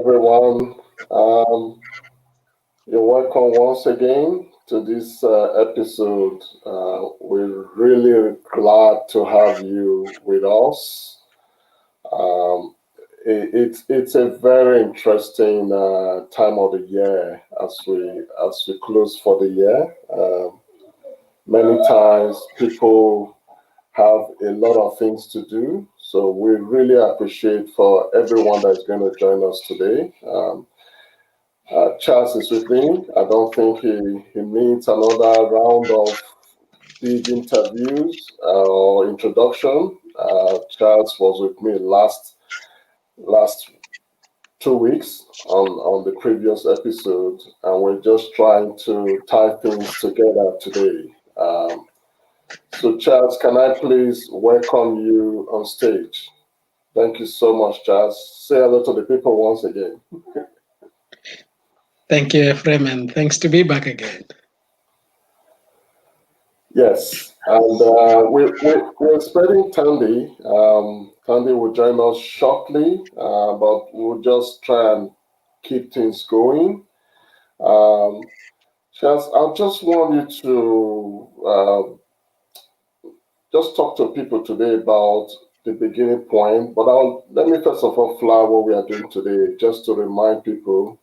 everyone. Um, you're welcome once again to this episode. We're really glad to have you with us. Um, it's a very interesting time of the year as we close for the year. Many times people have a lot of things to do, so we really appreciate for everyone that's going to join us today. Charles is with me. I don't think he needs another round of big interviews or introduction. Charles was with me last 2 weeks on the previous episode, and we're just trying to tie things together today. So, Charles, can I please welcome you on stage? Thank you so much, Charles. Say hello to the people once again. Thank you, Ephraim, and thanks to be back again. Yes, and we're expecting Tandi. Tandi will join us shortly, but we'll just try and keep things going. Charles, I just want you to just talk to people today about the beginning point, but let me first of all flag what we are doing today, just to remind people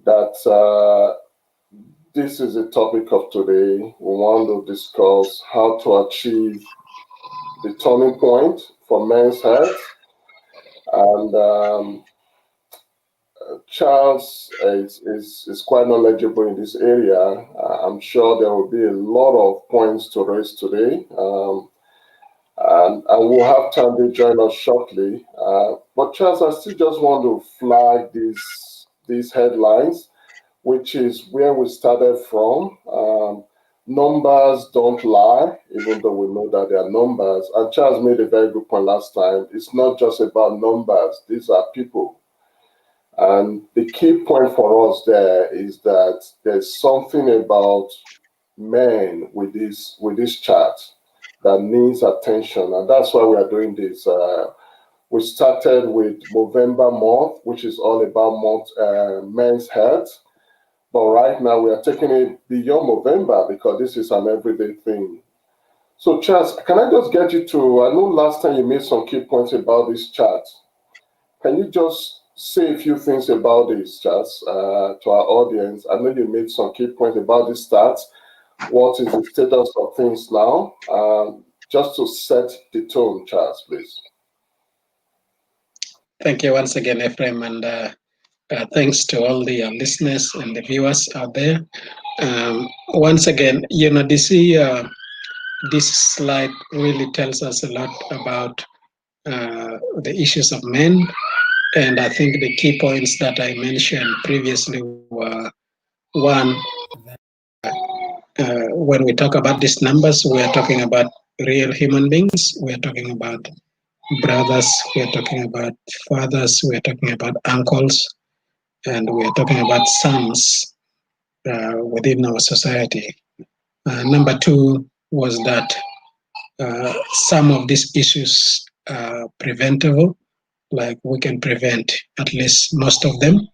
that this is the topic of today. We want to discuss how to achieve the turning point for men's health. And Charles is quite knowledgeable in this area. I'm sure there will be a lot of points to raise today. And we'll have Tandi join us shortly. But Charles, I still just want to flag these headlines, which is where we started from. Numbers don't lie, even though we know that they are numbers. And Charles made a very good point last time. It's not just about numbers, these are people. And the key point for us there is that there's something about men with this chart that needs attention. And that's why we are doing this. We started with November month, which is all about men's health. But right now we are taking it beyond November because this is an everyday thing. So Charles, can I just get you to, I know last time you made some key points about this chart. Can you just say a few things about this, Charles, to our audience? I know you made some key points about this stats. What is the status of things now? Just to set the tone, Charles, please. Thank you once again, Ephraim, and thanks to all the listeners and the viewers out there. Once again, this slide really tells us a lot about the issues of men. And I think the key points that I mentioned previously were one, when we talk about these numbers, we are talking about real human beings. We are talking about brothers, we are talking about fathers, we are talking about uncles, and we are talking about sons within our society. Number two was that some of these issues are preventable, like we can prevent at least most of them.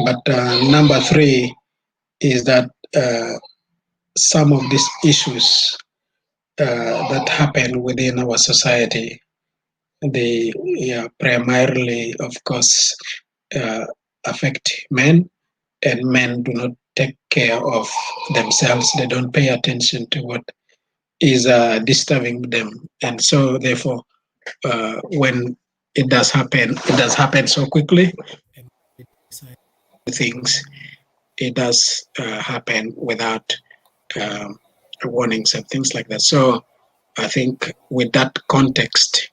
But number three is that some of these issues that happen within our society, they primarily, of course, affect men, and men do not take care of themselves. They don't pay attention to what is disturbing them. And so, therefore, when it does happen so quickly. Things, it does happen without warnings and things like that. So I think with that context,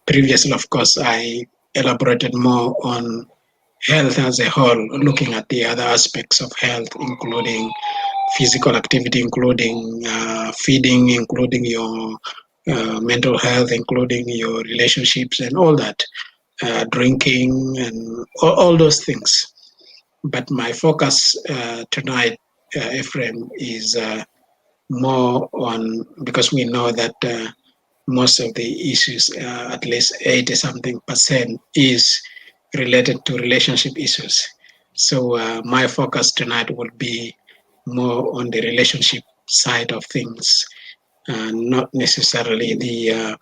previously, of course, I elaborated more on health as a whole, looking at the other aspects of health, including physical activity, including feeding, including your mental health, including your relationships and all that, drinking and all those things. But my focus tonight, Ephraim, is more on, because we know that most of the issues, at least 80-something%, is related to relationship issues. So my focus tonight will be more on the relationship side of things, not necessarily the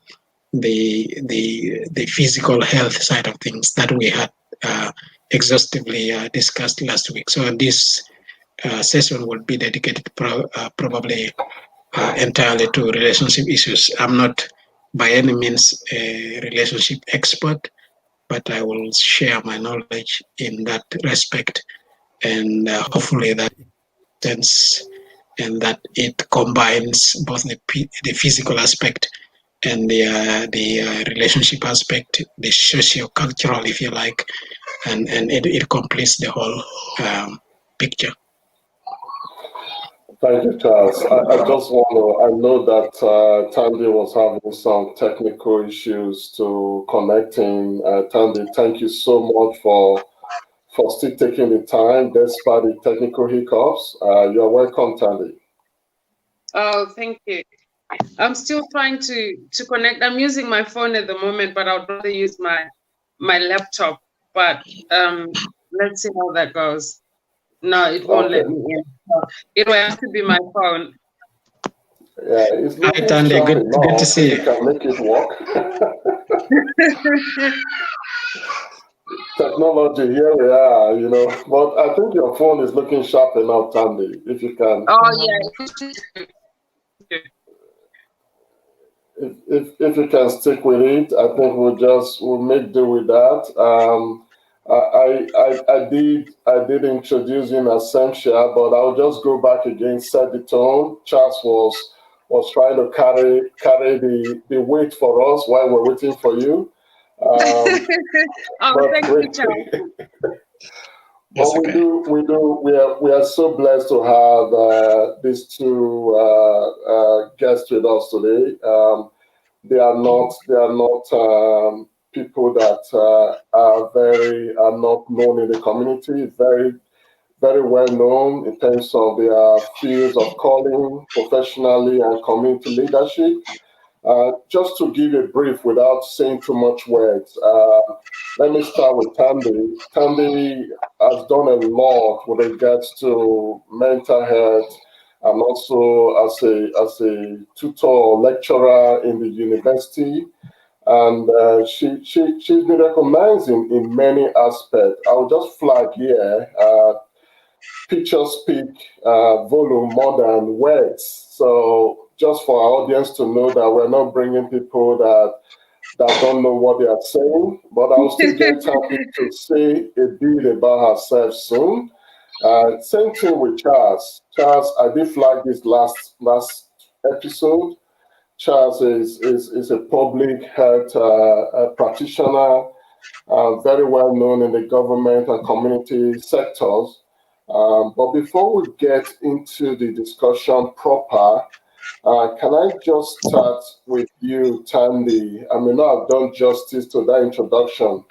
physical health side of things that we had exhaustively discussed last week. So this session will be dedicated probably entirely to relationship issues. I'm not by any means a relationship expert, but I will share my knowledge in that respect, and hopefully that sense and that it combines both the physical aspect and the relationship aspect, the socio-cultural, if you like, and it completes the whole picture. Thank you, Charles. I just want to, I know that Tandi was having some technical issues to connecting. Tandi, thank you so much for still taking the time despite the technical hiccups. You're welcome, Tandi. Oh, thank you. I'm still trying to connect. I'm using my phone at the moment, but I'd rather use my laptop. But let's see how that goes. No, it won't let me in. It will have to be my phone. Yeah, it's looking Hi, Tandi. Good to see you. Can make it work. Technology, here we are, you know. But I think your phone is looking sharp enough, Tandi, if you can. Oh, yeah. If you can stick with it, I think we'll make do with that. I did introduce you in Ascensia, but I'll just go back again, set the tone. Charles was trying to carry the weight for us while we're waiting for you. Oh, thank you, Charles. But we are so blessed to have these two guests with us today. They are not people that are not known in the community. Very well known in terms of their fields of calling, professionally and community leadership. Just to give a brief without saying too much words, let me start with Tandi. Tandi has done a lot with regards to mental health and also as a tutor or lecturer in the university. And she's been recognized in many aspects. I'll just flag here, pictures speak volume more than words. So just for our audience to know that we're not bringing people that don't know what they are saying, but I'll still get Tandi to say a bit about herself soon. Same thing with Charles. Charles, I did flag this last episode. Charles is a public health practitioner, very well known in the government and community sectors. But before we get into the discussion proper, can I just start with you, Tandi? I may not have done justice to that introduction,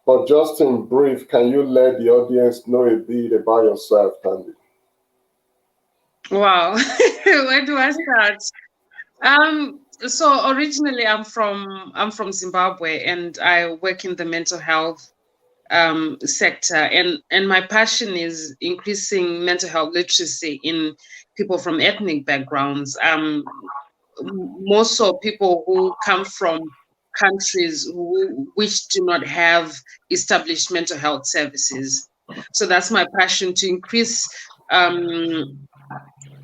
but just in brief, can you let the audience know a bit about yourself, Tandi? Wow, where do I start? So originally I'm from Zimbabwe, and I work in the mental health sector, and my passion is increasing mental health literacy in people from ethnic backgrounds, more so people who come from countries which do not have established mental health services. So that's my passion, to increase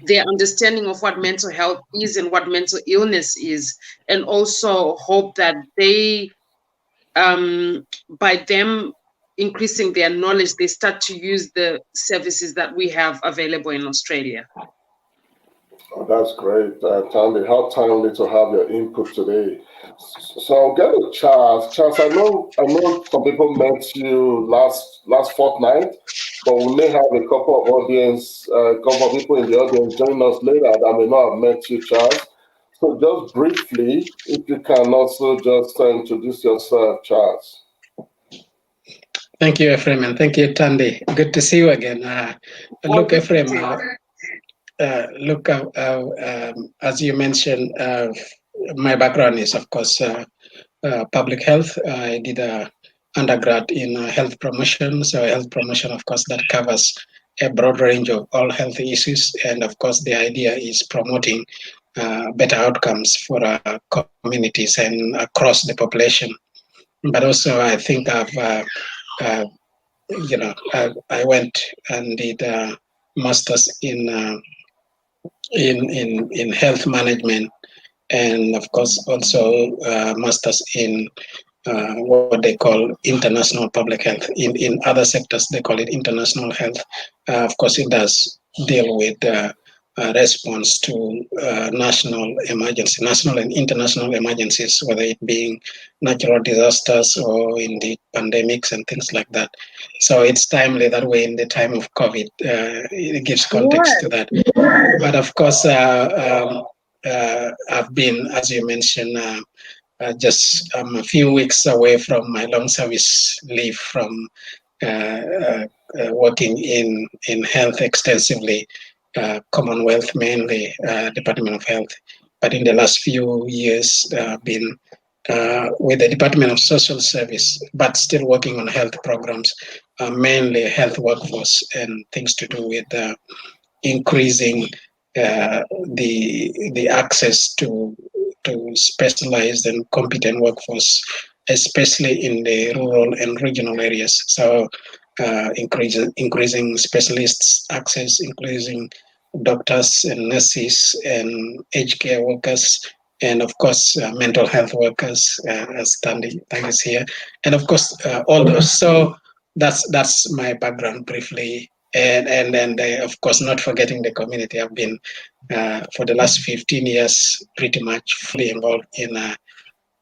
their understanding of what mental health is and what mental illness is, and also hope that they, by them increasing their knowledge, they start to use the services that we have available in Australia. Oh, that's great, Tandi. How timely to have your input today. So I'll get to Charles. Charles, I know some people met you last fortnight, but we may have a couple of people in the audience join us later that may not have met you, Charles. So just briefly, if you can also just introduce yourself, Charles. Thank you, Ephraim, and thank you, Tandi. Good to see you again. Look, Ephraim, as you mentioned, my background is, of course, public health. I did a undergrad in health promotion. So health promotion, of course, that covers a broad range of all health issues. And of course, the idea is promoting better outcomes for our communities and across the population. But also, I think uh, I went and did masters in health management, and of course also masters in what they call international public health. In other sectors, they call it international health. Of course, it does deal with response to national and international emergencies, whether it being natural disasters or indeed pandemics and things like that. So it's timely that way in the time of COVID. It gives context to that. But of course, I've been, as you mentioned, just a few weeks away from my long service leave from working in health extensively, Commonwealth mainly, Department of Health. But in the last few years, been with the Department of Social Service, but still working on health programs, mainly health workforce and things to do with increasing the access to specialized and competent workforce, especially in the rural and regional areas. So increasing specialists access, increasing doctors and nurses and aged care workers, and of course mental health workers, as Tandi is here, and of course all those. So that's my background briefly, and then of course not forgetting the community. I've been for the last 15 years pretty much fully involved in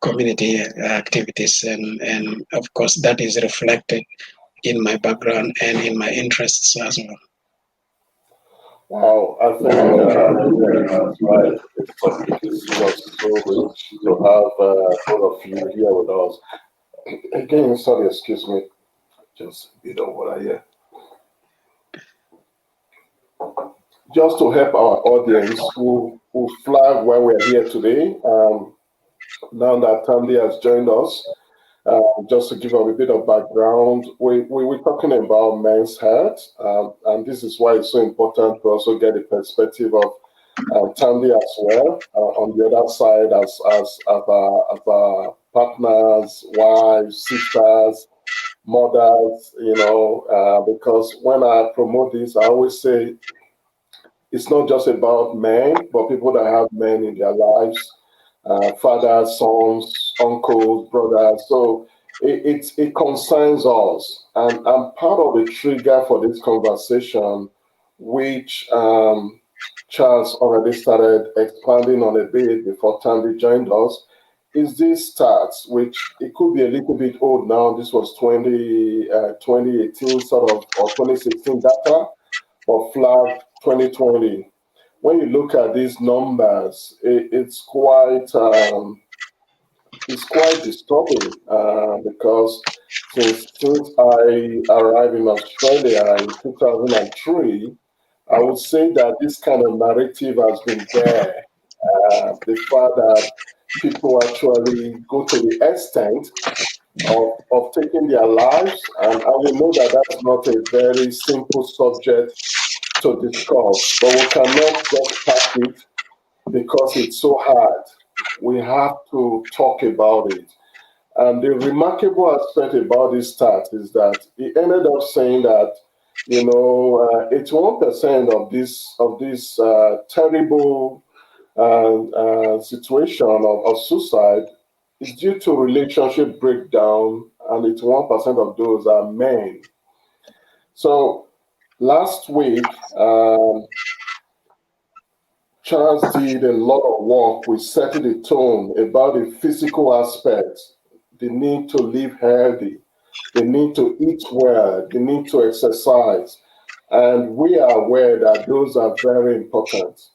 community activities, and of course that is reflected in my background and in my interests as well. Wow, I think that's right. This topic is just so rich to have both of you here with us. Again, sorry, excuse me, just a bit of what I hear. Just to help our audience who flag why we're here today, now that Tandi has joined us, just to give a bit of background, we were talking about men's health, and this is why it's so important to also get the perspective of Tandi as well, on the other side as our partners, wives, sisters, mothers, because when I promote this, I always say it's not just about men, but people that have men in their lives, fathers, sons, uncles, brothers. So it concerns us. And part of the trigger for this conversation, which Charles already started expanding on a bit before Tandi joined us, is these stats, which it could be a little bit old now. This was 2018 sort of, or 2016 data, or flag 2020. When you look at these numbers, it's quite disturbing, because since I arrived in Australia in 2003, I would say that this kind of narrative has been there. The fact that people actually go to the extent of taking their lives, and we know that that's not a very simple subject to discuss, but we cannot just pack it because it's so hard. We have to talk about it. And the remarkable aspect about this stat is that he ended up saying that 81% of this terrible situation of suicide is due to relationship breakdown, and 81% of those are men. So last week, Charles did a lot of work with setting the tone about the physical aspects, the need to live healthy, the need to eat well, the need to exercise. And we are aware that those are very important.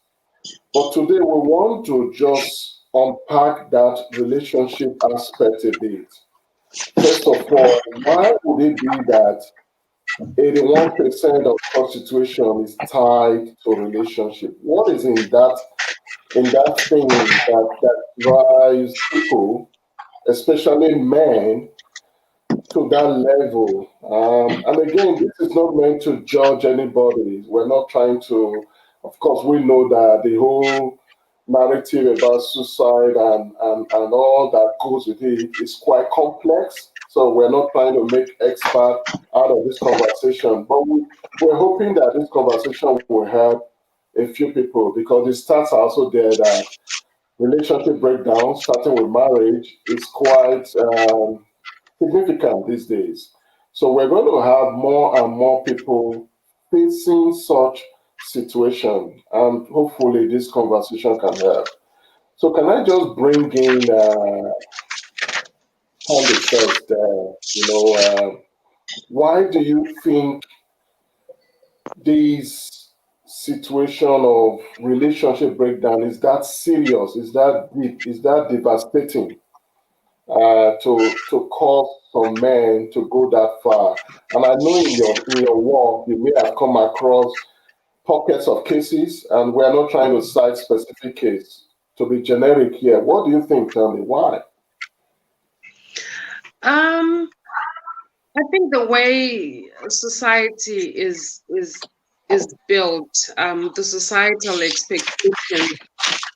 But today we want to just unpack that relationship aspect a bit. First of all, why would it be that 81% of prostitution is tied to relationship? What is in that thing that drives people, especially men, to that level. And again, this is not meant to judge anybody. We're not trying to, of course, we know that the whole narrative about suicide and all that goes with it is quite complex. So we're not trying to make expert out of this conversation, but we're hoping that this conversation will help a few people, because the stats are also there that relationship breakdown, starting with marriage, is quite significant these days. So we're going to have more and more people facing such situation, and hopefully this conversation can help. So can I just bring in Tandi first? Why do you think this situation of relationship breakdown is that serious, is that deep, is that devastating to cause some men to go that far? And I know in your work you may have come across pockets of cases, and we're not trying to cite specific case. To be generic here, what do you think? Tell me why. I think the way society is built, the societal expectation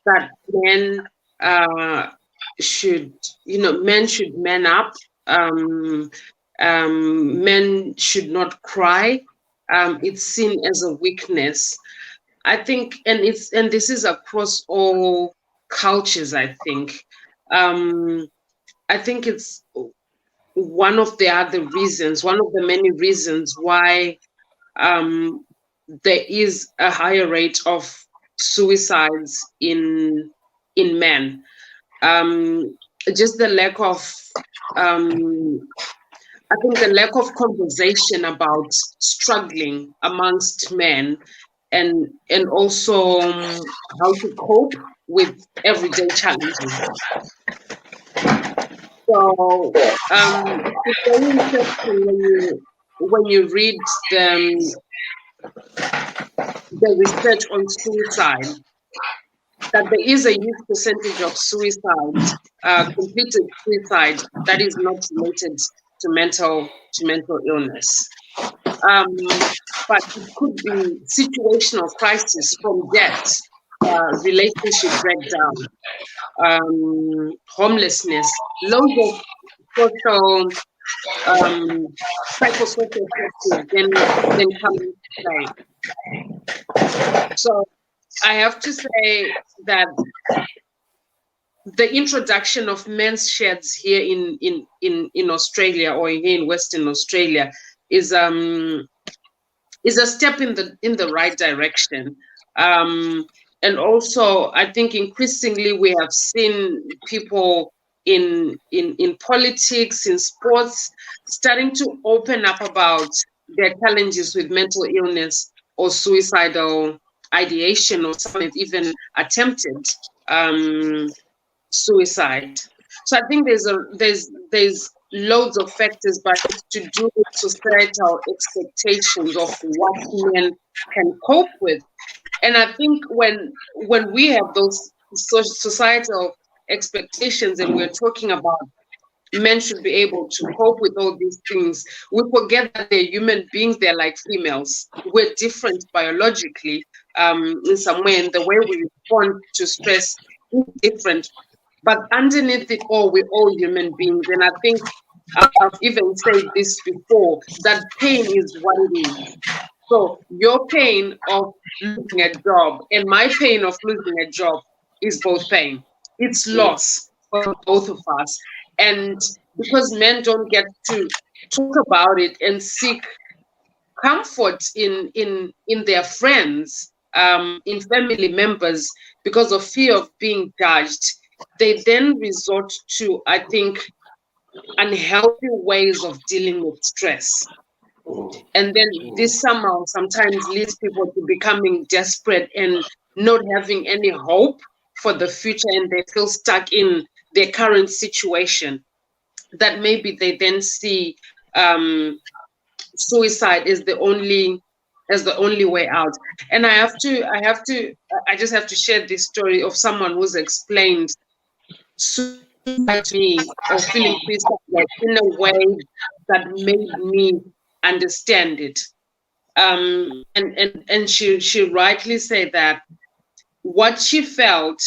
that men should, men should man up, men should not cry. It's seen as a weakness. I think, and this is across all cultures. I think it's one of the many reasons why there is a higher rate of suicides in men. Just the lack of, I think the lack of conversation about struggling amongst men, and also how to cope with everyday challenges. So it's very interesting when you read the research on suicide, that there is a huge percentage of suicide, completed suicide, that is not related to mental illness. But it could be situational crisis from death, relationship breakdown, homelessness, loads of social, psychosocial factors then come into play. So I have to say that the introduction of men's sheds here in Australia, or here in Western Australia, is a step in the right direction. And also, I think increasingly we have seen people in politics, in sports, starting to open up about their challenges with mental illness or suicidal ideation, or some have even attempted suicide. So I think there's loads of factors, but it's to do with societal expectations of what men can cope with. And I think when we have those societal expectations, and we're talking about men should be able to cope with all these things, we forget that they're human beings. They're like females. We're different biologically, in some way, and the way we respond to stress is different. But underneath it all, we're all human beings. And I think I've even said this before, that pain is what it is. So your pain of losing a job and my pain of losing a job is both pain. It's loss for both of us. And because men don't get to talk about it and seek comfort in their friends, in family members, because of fear of being judged, they then resort to, I think, unhealthy ways of dealing with stress. And then this somehow sometimes leads people to becoming desperate and not having any hope for the future, and they feel stuck in their current situation, that maybe they then see suicide as the only way out. And I just have to share this story of someone who's explained suicide to me, or feeling suicide, like in a way that made me understand it. And she rightly said that what she felt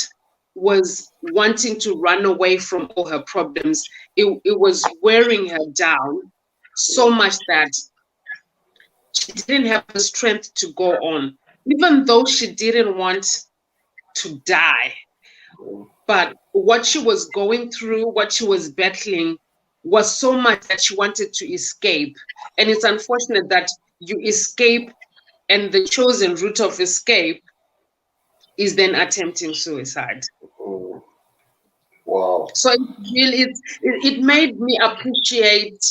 was wanting to run away from all her problems. It was wearing her down so much that she didn't have the strength to go on, even though she didn't want to die. But what she was going through, what she was battling, was so much that she wanted to escape. And it's unfortunate that you escape, and the chosen route of escape is then attempting suicide. Wow. So it made me appreciate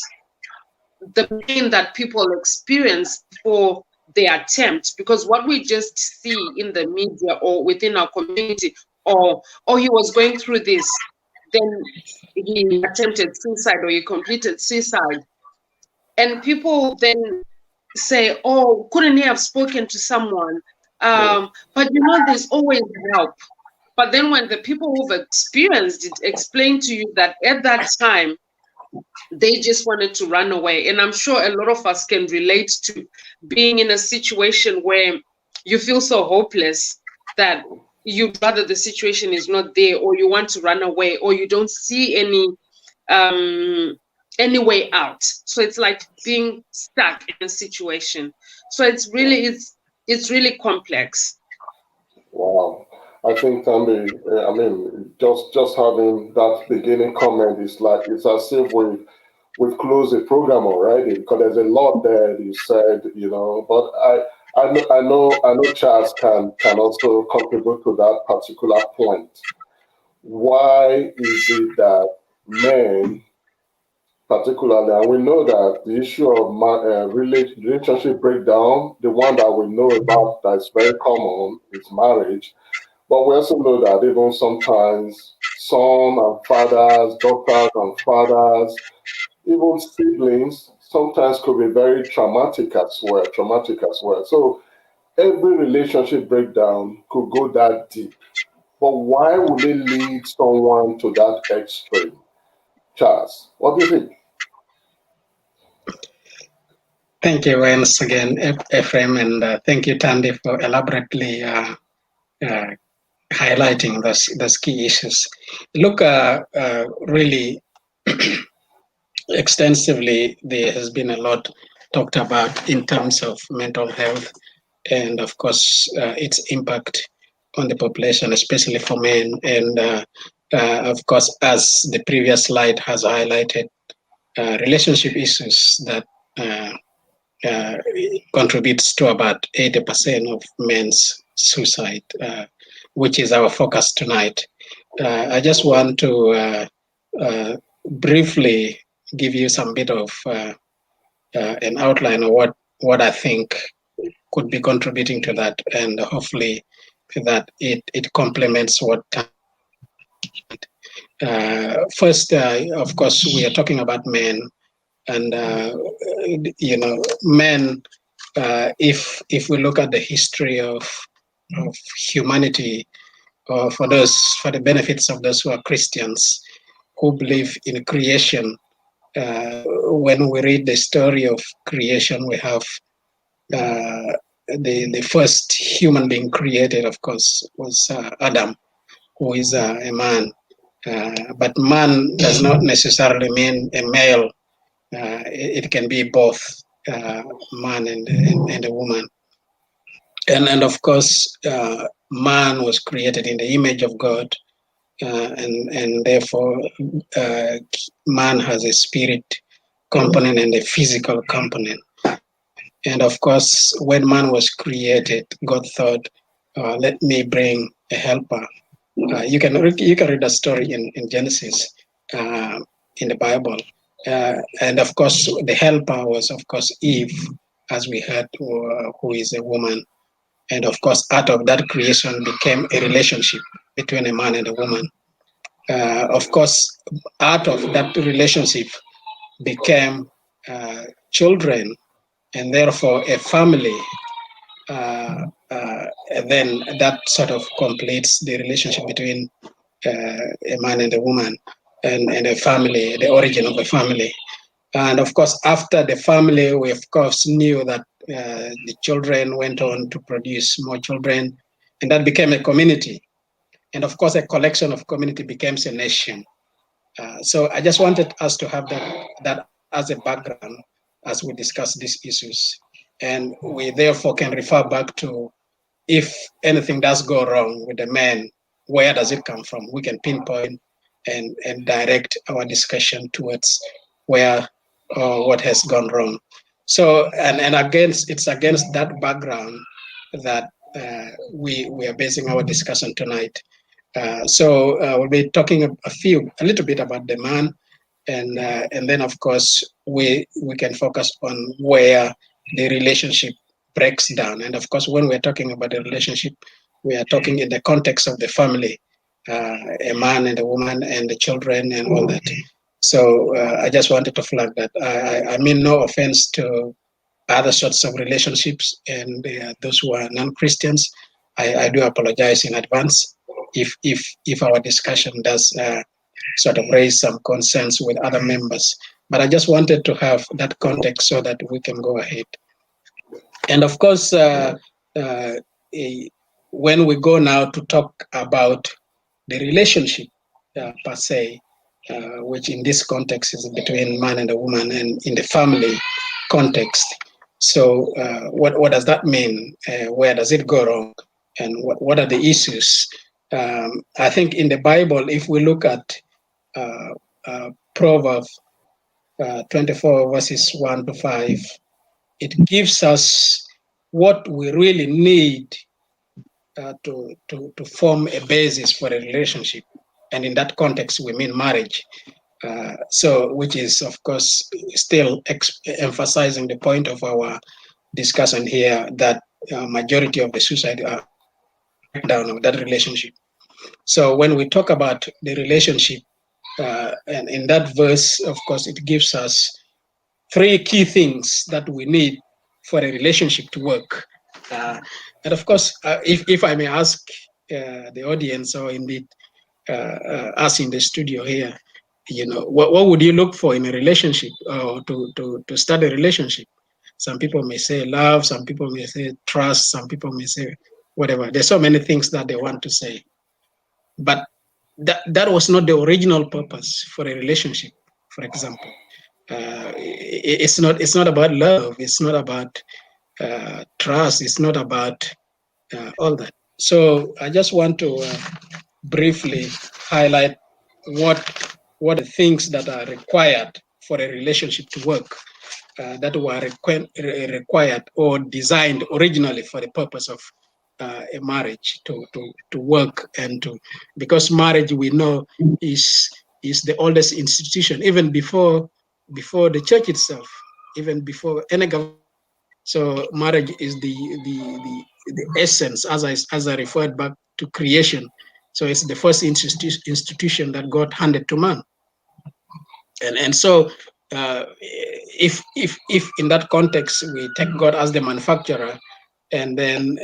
the pain that people experience before they attempt, because what we just see in the media or within our community, or he was going through this, then he attempted suicide or he completed suicide, and people then say, oh, couldn't he have spoken to someone? But there's always help. But then when the people who've experienced it explain to you that at that time they just wanted to run away. And I'm sure a lot of us can relate to being in a situation where you feel so hopeless that you'd rather the situation is not there, or you want to run away, or you don't see any way out. So it's like being stuck in a situation. So it's really complex. Wow. I think, Tandi, I mean, just having that beginning comment is like, it's as if we've closed the program already, because there's a lot there you said, but I know Charles can also contribute to that particular point. Why is it that men, particularly, and we know that the issue of relationship breakdown, the one that we know about that's very common is marriage. But we also know that even sometimes sons and fathers, daughters and fathers, even siblings, sometimes could be very traumatic as well. So every relationship breakdown could go that deep. But why would it lead someone to that extreme? Charles, what do you think? Thank you once again, Ephraim, and thank you, Tandi, for elaborately highlighting those key issues. Look, really extensively, there has been a lot talked about in terms of mental health, and of course, its impact on the population, especially for men. And of course, as the previous slide has highlighted, relationship issues that contributes to about 80% of men's suicide, which is our focus tonight. I just want to briefly give you some bit of an outline of what I think could be contributing to that, and hopefully that it complements what. First, of course, we are talking about men, and men. If we look at the history of humanity, for the benefits of those who are Christians, who believe in creation, when we read the story of creation, we have the first human being created, of course, was Adam, who is a man. But man does not necessarily mean a male. It can be both man and a woman. And of course, man was created in the image of God, and therefore man has a spirit component and a physical component. And of course, when man was created, God thought, let me bring a helper. You can read the story in Genesis, in the Bible. And of course, the helper was, of course, Eve, as we heard, who is a woman. And of course, out of that creation became a relationship between a man and a woman. Of course, out of that relationship became children, and therefore a family. And then that sort of completes the relationship between a man and a woman, and a family, the origin of a family. And of course, after the family, we of course knew that the children went on to produce more children, and that became a community. And of course, a collection of community becomes a nation. So I just wanted us to have that as a background as we discuss these issues. And we therefore can refer back to, if anything does go wrong with the man, where does it come from? We can pinpoint and direct our discussion towards where or what has gone wrong. So, and it's against that background that we are basing our discussion tonight. So we'll be talking a little bit about the man, and then of course we can focus on where the relationship breaks down. And of course, when we're talking about the relationship, we are talking in the context of the family, a man and a woman and the children and all that. So I just wanted to flag that. I mean no offense to other sorts of relationships and those who are non-Christians. I do apologize in advance if our discussion does sort of raise some concerns with other members. But I just wanted to have that context so that we can go ahead. And of course, when we go now to talk about the relationship per se, which in this context is between man and a woman and in the family context. So what does that mean? Where does it go wrong? And what are the issues? I think in the Bible, if we look at Proverbs 24 verses 1 to 5, it gives us what we really need to form a basis for a relationship. And in that context, we mean marriage. So, which is, of course, still emphasizing the point of our discussion here, that majority of the suicide are breakdown of that relationship. So when we talk about the relationship, and in that verse, of course, it gives us 3 key things that we need for a relationship to work. And of course, if I may ask the audience, or indeed us in the studio here, what would you look for in a relationship, or to start a relationship? Some people may say love, some people may say trust, some people may say whatever. There's so many things that they want to say. But that was not the original purpose for a relationship, for example. It's not about love, it's not about trust, it's not about all that. So I just want to briefly highlight what the things that are required for a relationship to work, that were required or designed originally for the purpose of a marriage to work, and because marriage, we know, is the oldest institution, even before the church itself, even before any government. So marriage is the essence, as I referred back to creation. So it's the first institution that God handed to man. And so if in that context we take God as the manufacturer, and then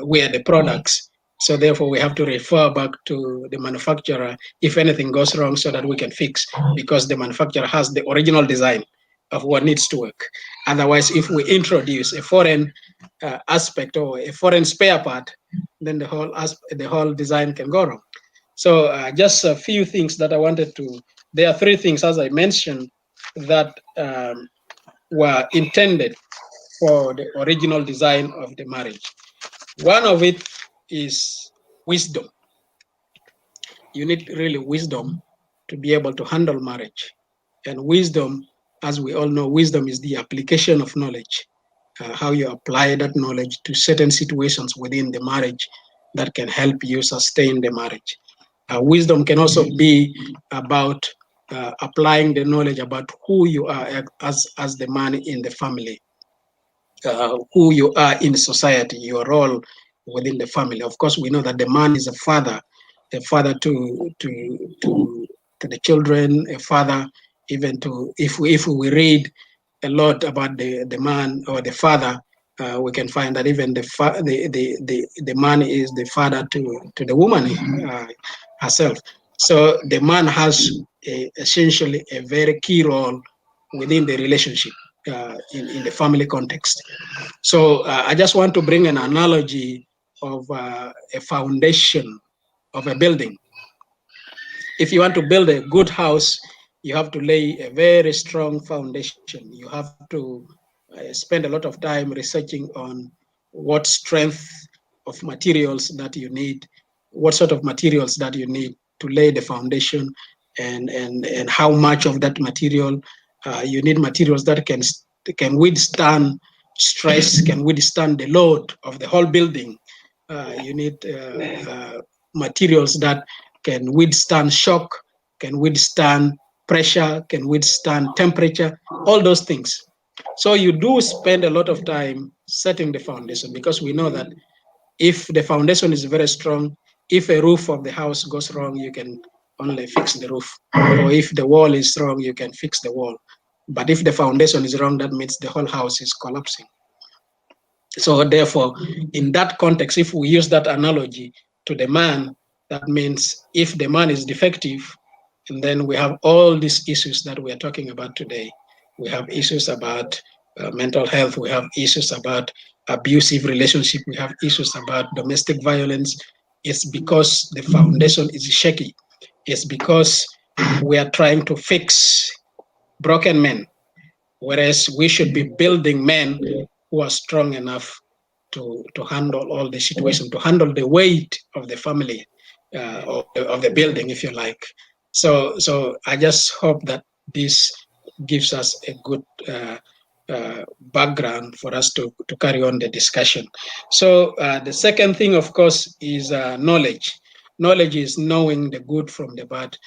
we are the products, so therefore we have to refer back to the manufacturer if anything goes wrong, so that we can fix, because the manufacturer has the original design of what needs to work. Otherwise, if we introduce a foreign aspect or a foreign spare part, then the whole design can go wrong. So just a few things that I wanted to. There are 3 things, as I mentioned, that were intended for the original design of the marriage. One of it is wisdom. You need really wisdom to be able to handle marriage. And wisdom, as we all know, wisdom is the application of knowledge, how you apply that knowledge to certain situations within the marriage that can help you sustain the marriage. Wisdom can also be about applying the knowledge about who you are as the man in the family, who you are in society, your role within the family. Of course, we know that the man is a father to the children, a father even to, if we read a lot about the man or the father, we can find that even the man is the father to the woman herself. So the man has essentially a very key role within the relationship in the family context. So I just want to bring an analogy of a foundation of a building. If you want to build a good house, you have to lay a very strong foundation. You have to spend a lot of time researching on what strength of materials that you need, what sort of materials that you need to lay the foundation, and how much of that material. You need materials that can withstand stress, can withstand the load of the whole building. You need materials that can withstand shock, can withstand pressure, can withstand temperature, all those things. So you do spend a lot of time setting the foundation, because we know that if the foundation is very strong, if a roof of the house goes wrong, you can only fix the roof. Or if the wall is strong, you can fix the wall. But if the foundation is wrong, that means the whole house is collapsing. So therefore, in that context, if we use that analogy to the man, that means if the man is defective, and then we have all these issues that we are talking about today. We have issues about mental health. We have issues about abusive relationship. We have issues about domestic violence. It's because the foundation is shaky. It's because we are trying to fix broken men, whereas we should be building men who are strong enough to handle all the situation, to handle the weight of the family, of the building, if you like. So I just hope that this gives us a good background for us to carry on the discussion. So the second thing, of course, is knowledge. Knowledge is knowing the good from the bad.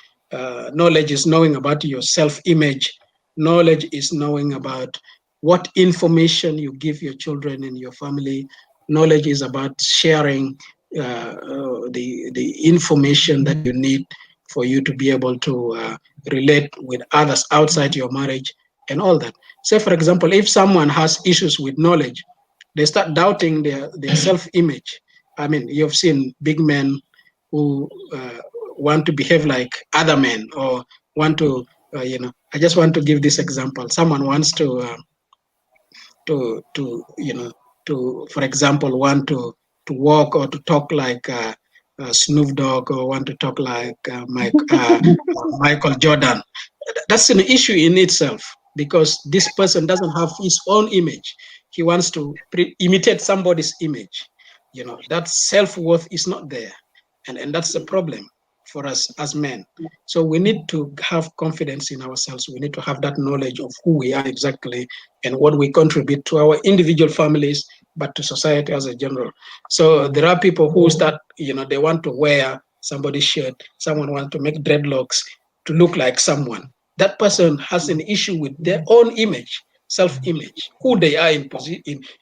Knowledge is knowing about your self-image. Knowledge is knowing about what information you give your children and your family. Knowledge is about sharing the information that you need for you to be able to relate with others outside your marriage and all that. Say, for example, if someone has issues with knowledge, they start doubting their self-image. I mean, you've seen big men who want to behave like other men, or want to, I just want to give this example. Someone wants to for example, want to walk or to talk like Snoop Dogg, or want to talk like Michael Jordan. That's an issue in itself, because this person doesn't have his own image. He wants to imitate somebody's image. That self-worth is not there. And that's the problem for us as men. So we need to have confidence in ourselves. We need to have that knowledge of who we are exactly and what we contribute to our individual families, but to society as a general. So there are people who start, they want to wear somebody's shirt. Someone wants to make dreadlocks to look like someone. That person has an issue with their own image, self-image, who they are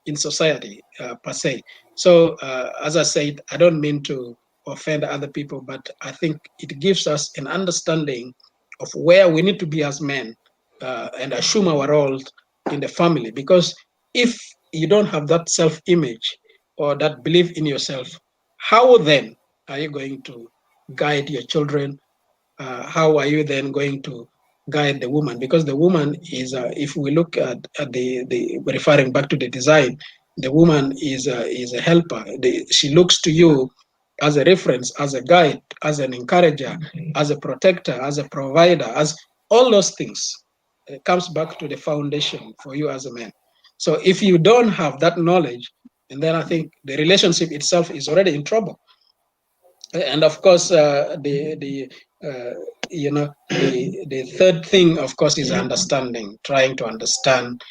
in society per se. So as I said, I don't mean to offend other people, but I think it gives us an understanding of where we need to be as men and assume our roles in the family. Because if you don't have that self-image or that belief in yourself, how then are you going to guide your children? How are you then going to guide the woman? Because the woman is, if we look at the referring back to the design, the woman is a helper. She looks to you as a reference, as a guide, as an encourager, as a protector, as a provider, as all those things. It comes back to the foundation for you as a man. So if you don't have that knowledge, and then I think the relationship itself is already in trouble. And of course, the third thing, of course, is understanding. Trying to understand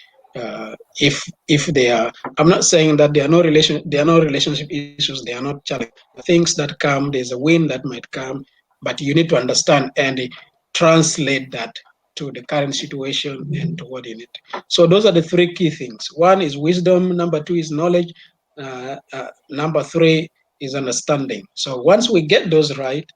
if they are. I'm not saying that there are no relationship issues. They are not challenges. Things that come, there's a wind that might come, but you need to understand and translate that to the current situation and to what you need. So those are the three key things. One is wisdom. Number two is knowledge. Number three is understanding. So once we get those right,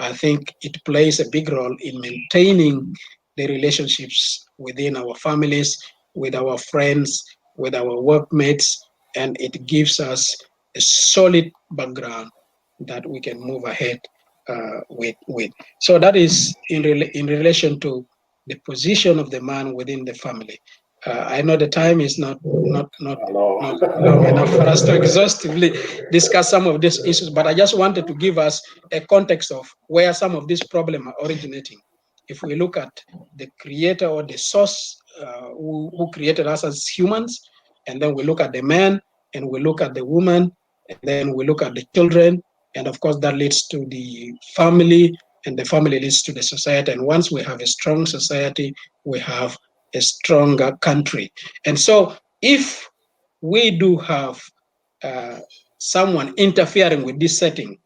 I think it plays a big role in maintaining the relationships within our families, with our friends, with our workmates, and it gives us a solid background that we can move ahead with. So that is in relation to the position of the man within the family. I know the time is not long enough for us to exhaustively discuss some of these issues, but I just wanted to give us a context of where some of these problems are originating. If we look at the creator or the source who created us as humans, and then we look at the man, and we look at the woman, and then we look at the children, and of course that leads to the family, and the family leads to the society. And once we have a strong society, we have a stronger country. And so if we do have someone interfering with this setting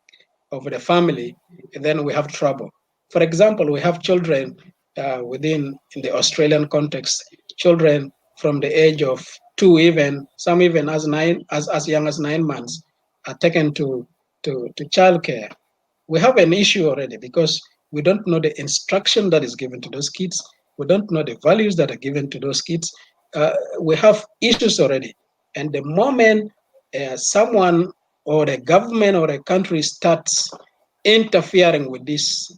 of the family, then we have trouble. For example, we have children in the Australian context, children from the age of 2, even some even as young as 9 months, are taken to childcare. We have an issue already because we don't know the instruction that is given to those kids. We don't know the values that are given to those kids. We have issues already. And the moment someone or a government or a country starts interfering with this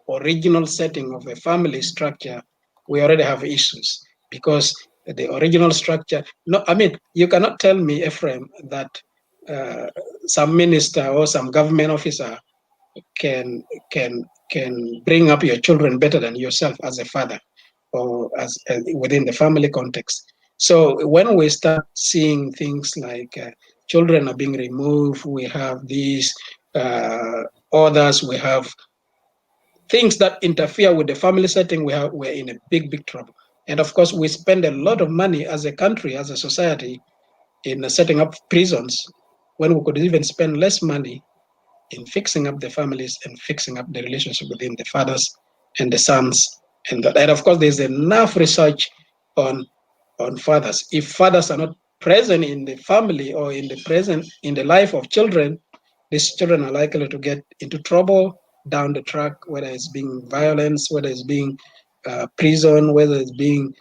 original setting of a family structure, we already have issues because the original structure. No, I mean, you cannot tell me, Ephraim, that some minister or some government officer can bring up your children better than yourself as a father or as within the family context. So when we start seeing things like children are being removed, we have these others, we have things that interfere with the family setting, we're in a big trouble. And of course, we spend a lot of money as a country, as a society, in setting up prisons when we could even spend less money in fixing up the families and fixing up the relationship between the fathers and the sons. And of course, there's enough research on fathers. If fathers are not present in the family or in the life of children, these children are likely to get into trouble down the track, whether it's being violence, whether it's being prison, whether it's being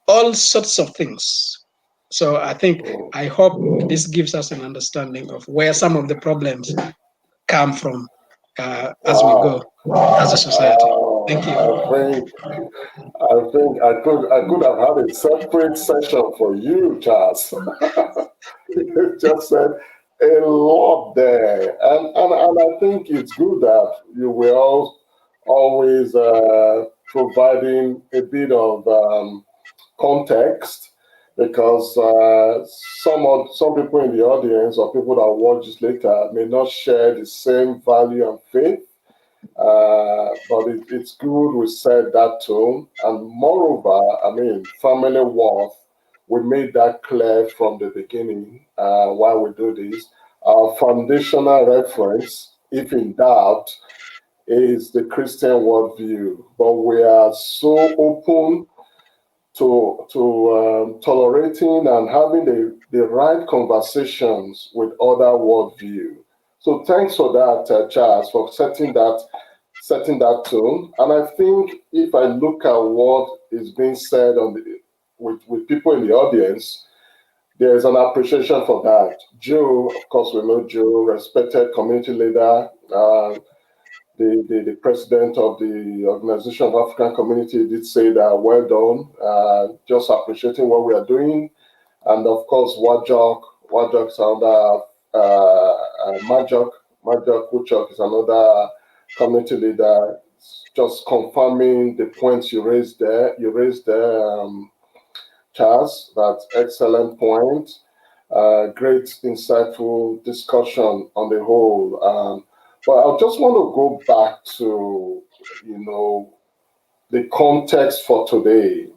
all sorts of things. So I hope this gives us an understanding of where some of the problems come from as we go as a society. Thank you. I could have had a separate session for you, Charles. You just said a lot there, and I think it's good that you were always providing a bit of context, because some people in the audience or people that watch this later may not share the same value and faith. But it's good we said that too. And moreover, I mean, Familyworth, we made that clear from the beginning why we do this. Our foundational reference, if in doubt, is the Christian worldview. But we are so open to tolerating and having the right conversations with other worldview. So thanks for that, Charles, for setting that tone. And I think if I look at what is being said with people in the audience, there's an appreciation for that. Joe, of course, we know Joe, respected community leader, the president of the Organization of African Community did say that, well done, just appreciating what we are doing. And of course, Wajok's another, Majok Wuchok is another community leader, just confirming the points you raised there. Charles, that's excellent point. Great, insightful discussion on the whole. But I just want to go back to, the context for today.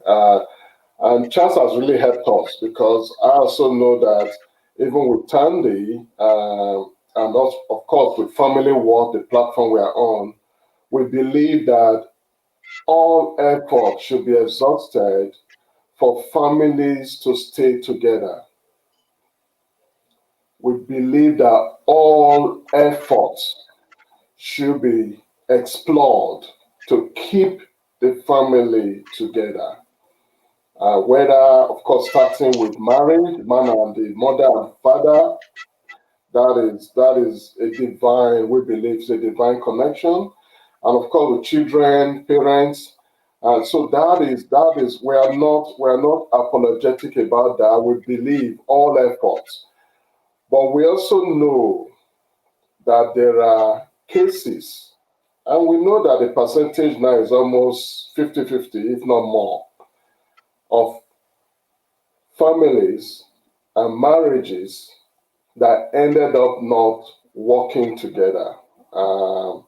And Charles has really helped us, because I also know that even with Tandi, and also, of course, with Familyworth, the platform we are on, we believe that all efforts should be exhausted for families to stay together. We believe that all efforts should be explored to keep the family together. Whether, of course, starting with marriage, man and the mother and father, that is a divine, we believe, it's a divine connection. And of course, with children, parents, And so that is we're not apologetic about that. We believe all efforts. But we also know that there are cases, and we know that the percentage now is almost 50-50, if not more, of families and marriages that ended up not working together. Um,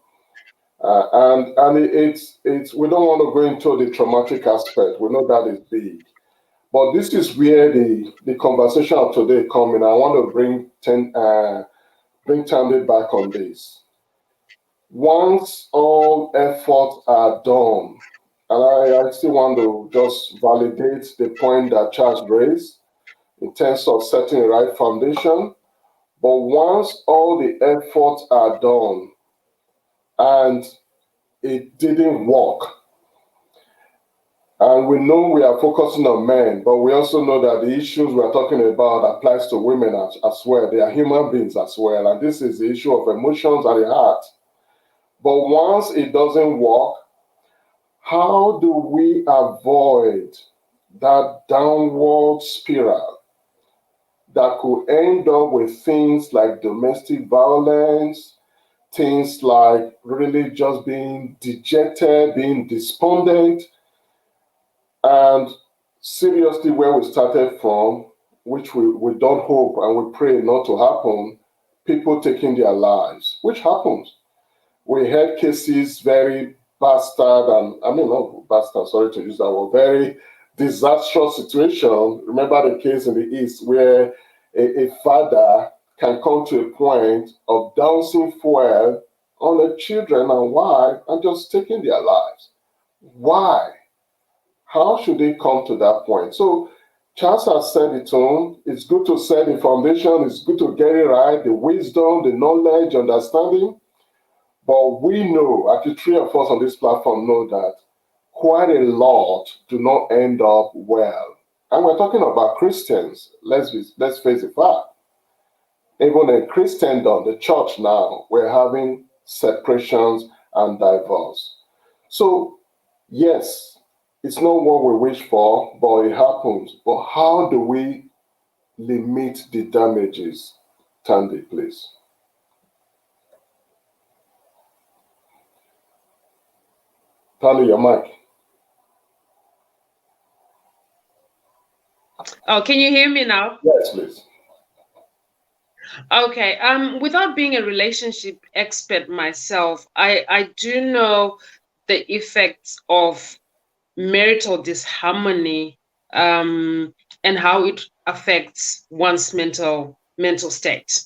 it's we don't want to go into the traumatic aspect. We know that is big, but this is where the conversation of today come in. I want to bring Tandi back on this. Once all efforts are done, and I still want to just validate the point that Charles raised in terms of setting the right foundation. But once all the efforts are done and it didn't work, and we know we are focusing on men, but we also know that the issues we're talking about applies to women as well. They are human beings as well, and this is the issue of emotions and the heart. But once it doesn't work, how do we avoid that downward spiral that could end up with things like domestic violence, things like really just being dejected, being despondent, and seriously where we started from, which we don't hope and we pray not to happen, people taking their lives, which happens. We had cases very bastard, and I mean, not bastard, sorry to use that word, very disastrous situation. Remember the case in the East where a father can come to a point of dousing fuel on the children and wife and just taking their lives. Why? How should they come to that point? So Charles has said it on. It's good to set the foundation. It's good to get it right, the wisdom, the knowledge, understanding. But we know, actually three of us on this platform know that quite a lot do not end up well. And we're talking about Christians. Let's face the fact. Even in Christendom, the church now, we're having separations and divorce. So, yes, it's not what we wish for, but it happens. But how do we limit the damages? Tandi, please. Tandi, your mic. Oh, can you hear me now? Yes, please. Okay. Without being a relationship expert myself, I do know the effects of marital disharmony, and how it affects one's mental state.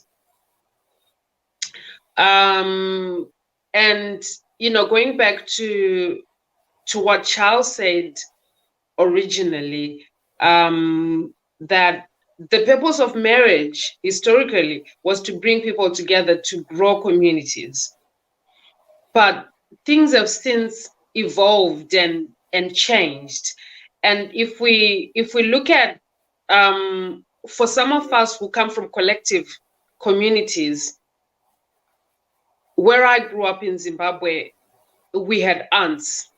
And going back to what Charles said originally, that the purpose of marriage historically was to bring people together to grow communities. But things have since evolved and changed. And if we look at, for some of us who come from collective communities, where I grew up in Zimbabwe, we had aunts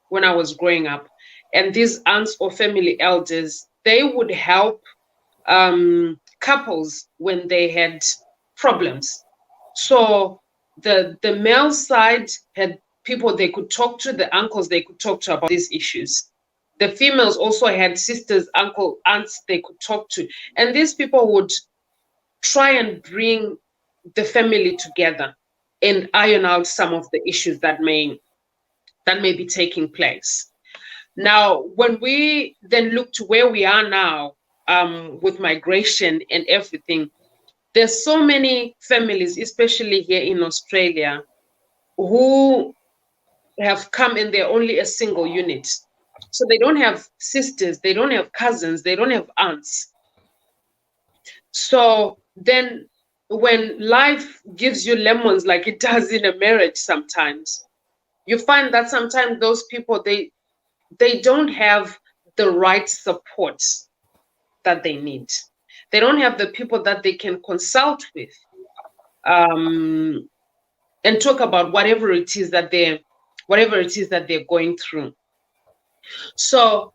when I was growing up. And these aunts or family elders, they would help couples when they had problems. So the male side had people they could talk to, the uncles they could talk to about these issues. The females also had sisters, uncle, aunts they could talk to. And these people would try and bring the family together and iron out some of the issues that may be taking place. Now, when we then look to where we are now, with migration and everything, there's so many families, especially here in Australia, who have come and they're only a single unit. So they don't have sisters, they don't have cousins, they don't have aunts. So then when life gives you lemons like it does in a marriage sometimes, you find that sometimes those people, they don't have the right support that they need. They don't have the people that they can consult with, and talk about whatever it is that they're going through. So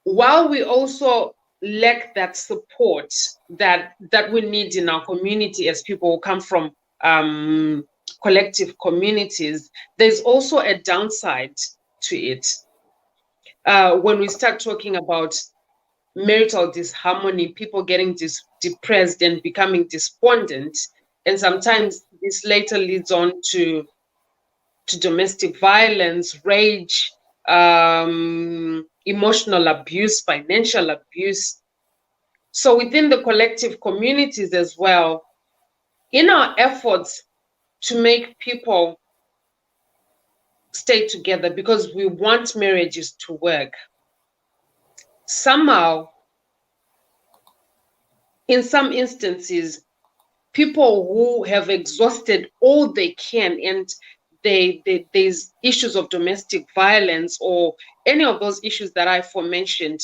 while we also lack that support that we need in our community as people who come from collective communities, there's also a downside to it. When we start talking about marital disharmony, people getting depressed and becoming despondent, and sometimes this later leads on to domestic violence, rage, emotional abuse, financial abuse. So within the collective communities as well, in our efforts to make people stay together because we want marriages to work, somehow, in some instances, people who have exhausted all they can and there's issues of domestic violence or any of those issues that I aforementioned,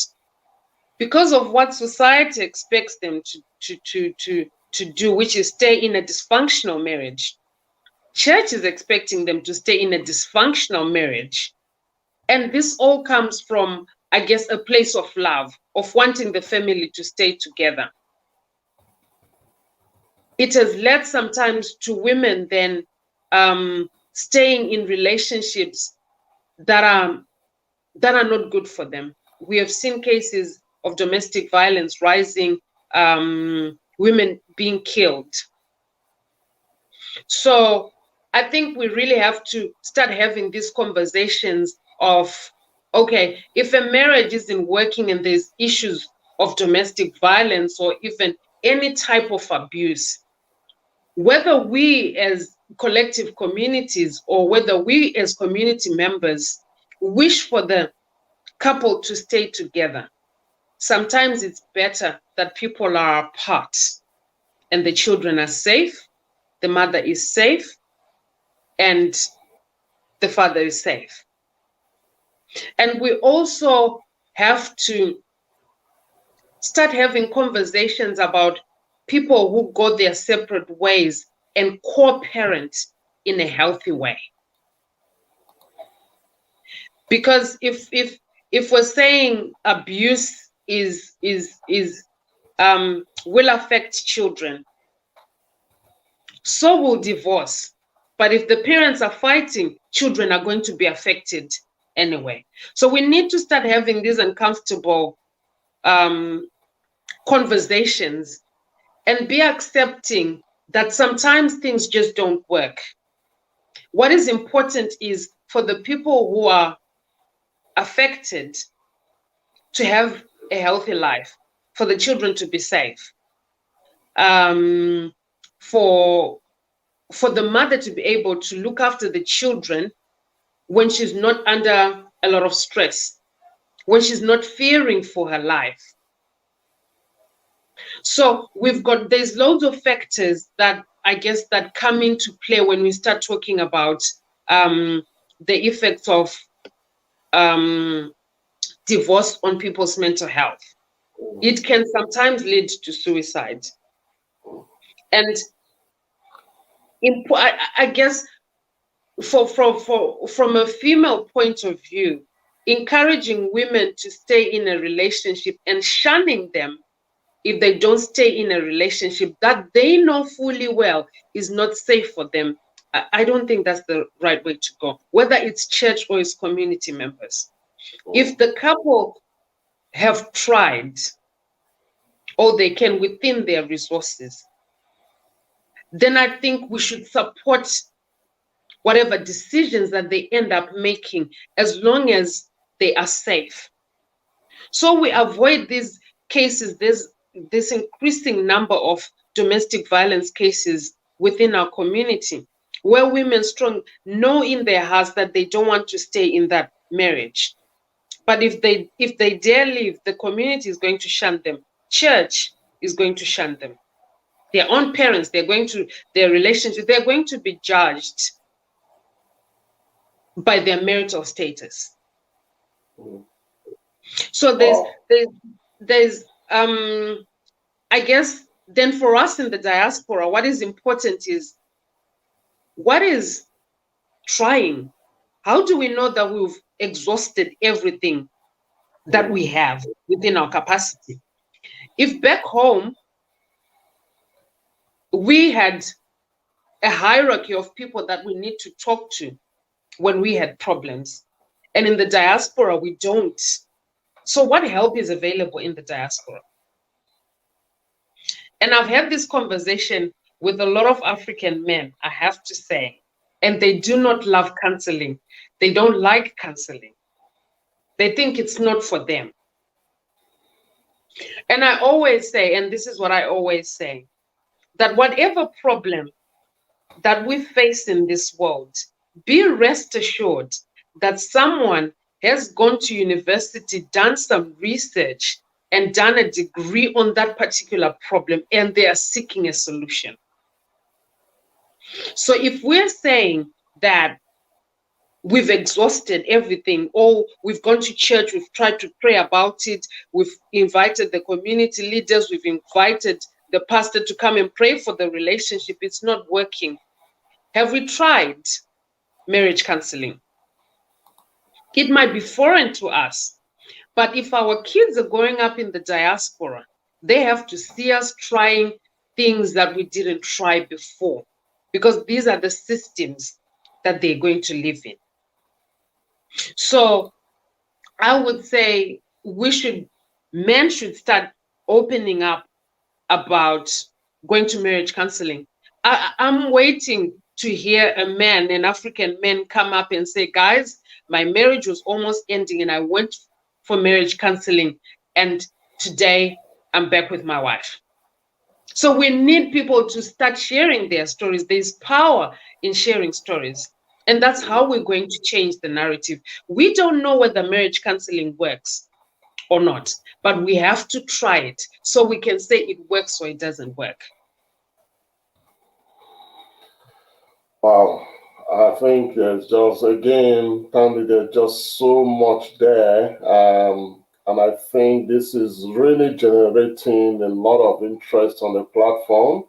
because of what society expects them to do, which is stay in a dysfunctional marriage. Church is expecting them to stay in a dysfunctional marriage. And this all comes from, I guess, a place of love, of wanting the family to stay together. It has led sometimes to women then staying in relationships that are not good for them. We have seen cases of domestic violence rising, women being killed. So I think we really have to start having these conversations of, okay, if a marriage isn't working and there's issues of domestic violence or even any type of abuse, whether we as collective communities or whether we as community members wish for the couple to stay together, sometimes it's better that people are apart and the children are safe, the mother is safe, and the father is safe. And we also have to start having conversations about people who go their separate ways and co-parent in a healthy way. Because if we're saying abuse will affect children, so will divorce. But if the parents are fighting, children are going to be affected anyway. So we need to start having these uncomfortable conversations and be accepting that sometimes things just don't work. What is important is for the people who are affected to have a healthy life, for the children to be safe, for the mother to be able to look after the children when she's not under a lot of stress, when she's not fearing for her life. So there's loads of factors that I guess that come into play when we start talking about the effects of divorce on people's mental health. It can sometimes lead to suicide. And I guess from a female point of view, encouraging women to stay in a relationship and shunning them if they don't stay in a relationship that they know fully well is not safe for them, I don't think that's the right way to go, whether it's church or it's community members. If the couple have tried all they can within their resources, then I think we should support whatever decisions that they end up making as long as they are safe. So we avoid these cases, this increasing number of domestic violence cases within our community, where women know in their hearts that they don't want to stay in that marriage. But if they dare leave, the community is going to shun them. Church is going to shun them. Their own parents, their relationship, they're going to be judged by their marital status. So there's I guess then for us in the diaspora, what is important is what is trying. How do we know that we've exhausted everything that we have within our capacity. If back home, we had a hierarchy of people that we need to talk to when we had problems, and in the diaspora, we don't. So what help is available in the diaspora? And I've had this conversation with a lot of African men, I have to say, and they do not love counseling. They don't like counseling. They think it's not for them. And I always say, and this is what I always say, that whatever problem that we face in this world, be rest assured that someone has gone to university, done some research, and done a degree on that particular problem, and they are seeking a solution. So if we're saying that we've exhausted everything, or we've gone to church, we've tried to pray about it, we've invited the community leaders, we've invited the pastor to come and pray for the relationship, it's not working. Have we tried marriage counseling? It might be foreign to us, but if our kids are growing up in the diaspora, they have to see us trying things that we didn't try before, because these are the systems that they're going to live in. So I would say men should start opening up about going to marriage counseling. I'm waiting to hear an African man come up and say, guys, my marriage was almost ending and I went for marriage counseling, and today I'm back with my wife. So we need people to start sharing their stories. There's power in sharing stories. And that's how we're going to change the narrative. We don't know whether marriage counseling works or not, but we have to try it so we can say it works or it doesn't work. Wow. I think there's just, again, Tandi, there's just so much there. And I think this is really generating a lot of interest on the platform.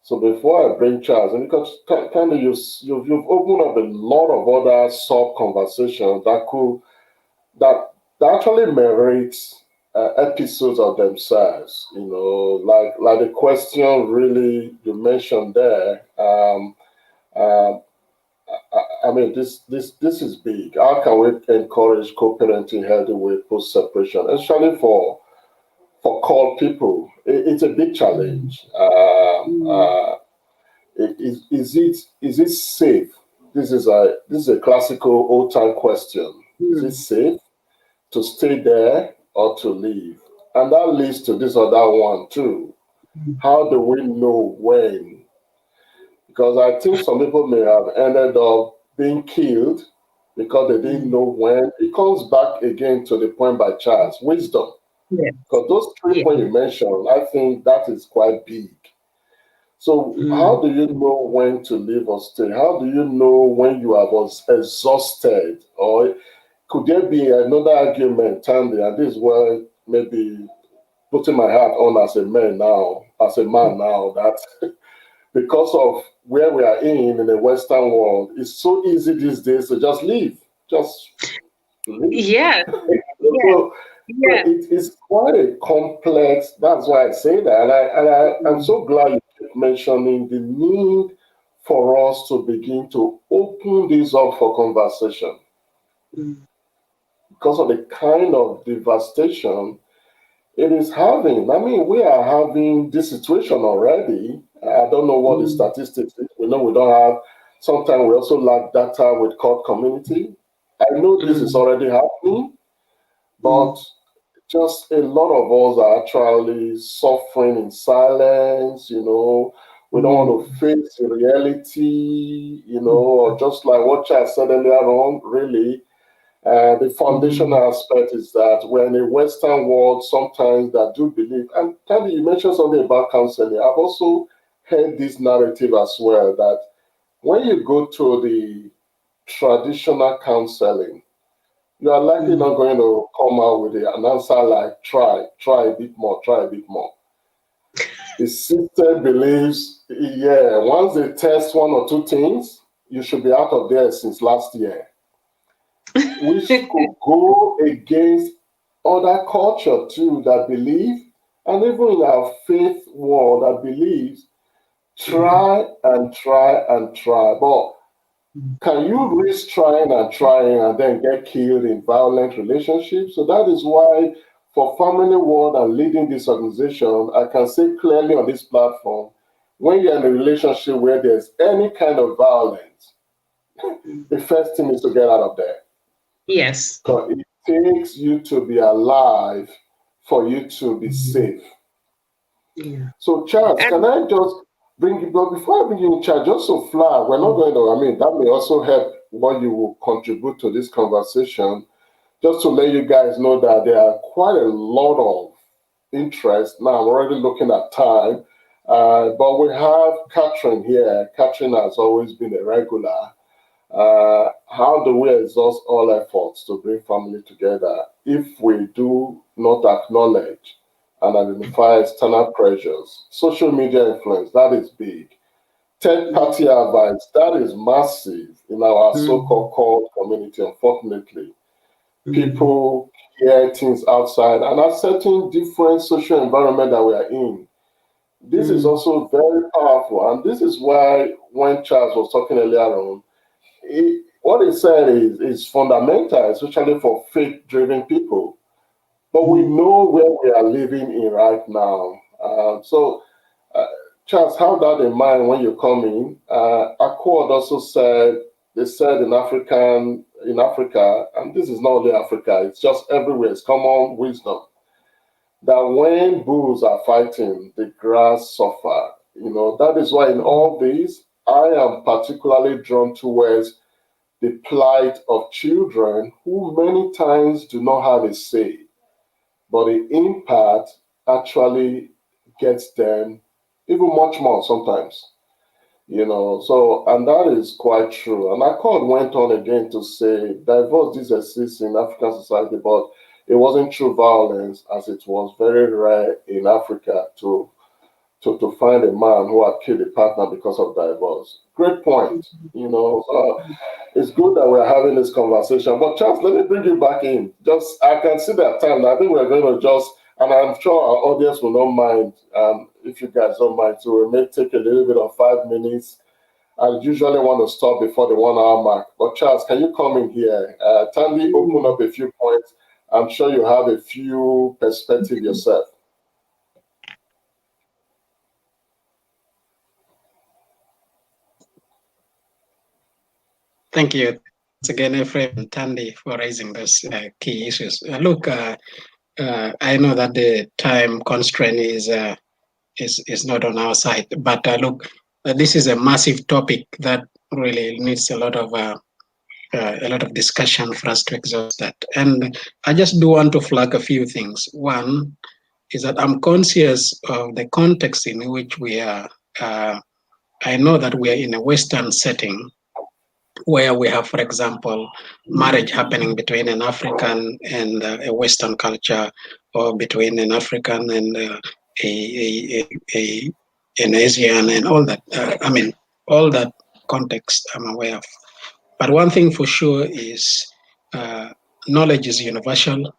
So before I bring Charles, and because Tandi, you've opened up a lot of other sub-conversations that actually merits episodes of themselves, like the question really you mentioned there. I mean, this is big. How can we encourage co-parenting healthy way post-separation, especially for called people? It's a big challenge. Is it safe? This is a classical old-time question. Is it safe to stay there or to leave? And that leads to this other one too. How do we know when? Because I think some people may have ended up being killed because they didn't know when. It comes back again to the point by Charles, wisdom. Yeah. Because those 3 points you mentioned, I think that is quite big. So how do you know when to leave or stay? How do you know when you are exhausted? Or could there be another argument, Tandi, and this is where maybe putting my hat on as a man now, that because of where we are in the Western world, it's so easy these days to just leave. Just leave. Yeah. So it's quite a complex, that's why I say that. And I'm so glad you keep mentioning the need for us to begin to open this up for conversation. Because of the kind of devastation it is having. I mean, we are having this situation already. I don't know what the statistics is. We know we don't have, sometimes we also lack data with court community. I know this is already happening, but just a lot of us are actually suffering in silence, we don't want to face the reality, or just like what Chad said earlier on, really. The foundational aspect is that we're in a Western world sometimes that do believe, and Tandi, you mentioned something about counseling. I've also heard this narrative as well, that when you go to the traditional counseling, you are likely not going to come out with an answer like try a bit more. The system believes, once they test 1 or 2 things, you should be out of there since last year. Which could go against other culture too that believe, and even in our faith world that believes, try and try and try. But can you risk trying and then get killed in violent relationships? So that is why for Familyworth and leading this organization, I can say clearly on this platform, when you're in a relationship where there's any kind of violence, the first thing is to get out of there. Yes. Because it takes you to be alive for you to be safe. Yeah. So, Charles, can I just bring you, but before I bring you in charge, just to flag, we're not going to, I mean, that may also help what you will contribute to this conversation, just to let you guys know that there are quite a lot of interest. Now, I'm already looking at time, but we have Catherine here. Catherine has always been a regular. How do we exhaust all efforts to bring family together if we do not acknowledge and identify external pressures? Social media influence, that is big. Third party advice, that is massive in our so-called community, unfortunately. People hear things outside and accepting different social environment that we are in. This is also very powerful. And this is why when Charles was talking earlier on, what he said is fundamental, especially for faith-driven people. But we know where we are living in right now. Charles, have that in mind when you come in. Accord also said, they said in Africa, and this is not only Africa, it's just everywhere, it's common wisdom, that when bulls are fighting, the grass suffer. That is why in all this, I am particularly drawn towards the plight of children who many times do not have a say, but the impact actually gets them even much more sometimes. So, and that is quite true. And Accord went on again to say divorce does exist in African society, but it wasn't true violence, as it was very rare in Africa to find a man who had killed a partner because of divorce. Great point. It's good that we're having this conversation. But Charles, let me bring you back in. I can see that time. I think we're going to and I'm sure our audience will not mind, if you guys don't mind. So we may take a little bit of 5 minutes. I usually want to stop before the 1 hour mark. But Charles, can you come in here? Tandi, open up a few points. I'm sure you have a few perspectives yourself. Thank you. Once again, Ephraim and Tandi, for raising those key issues. Look, I know that the time constraint is not on our side, but look, this is a massive topic that really needs a lot of discussion for us to exhaust that. And I just do want to flag a few things. One is that I'm conscious of the context in which we are. I know that we are in a Western setting where we have, for example, marriage happening between an African and a Western culture, or between an African and an Asian, and all that. All that context I'm aware of. But one thing for sure is knowledge is universal,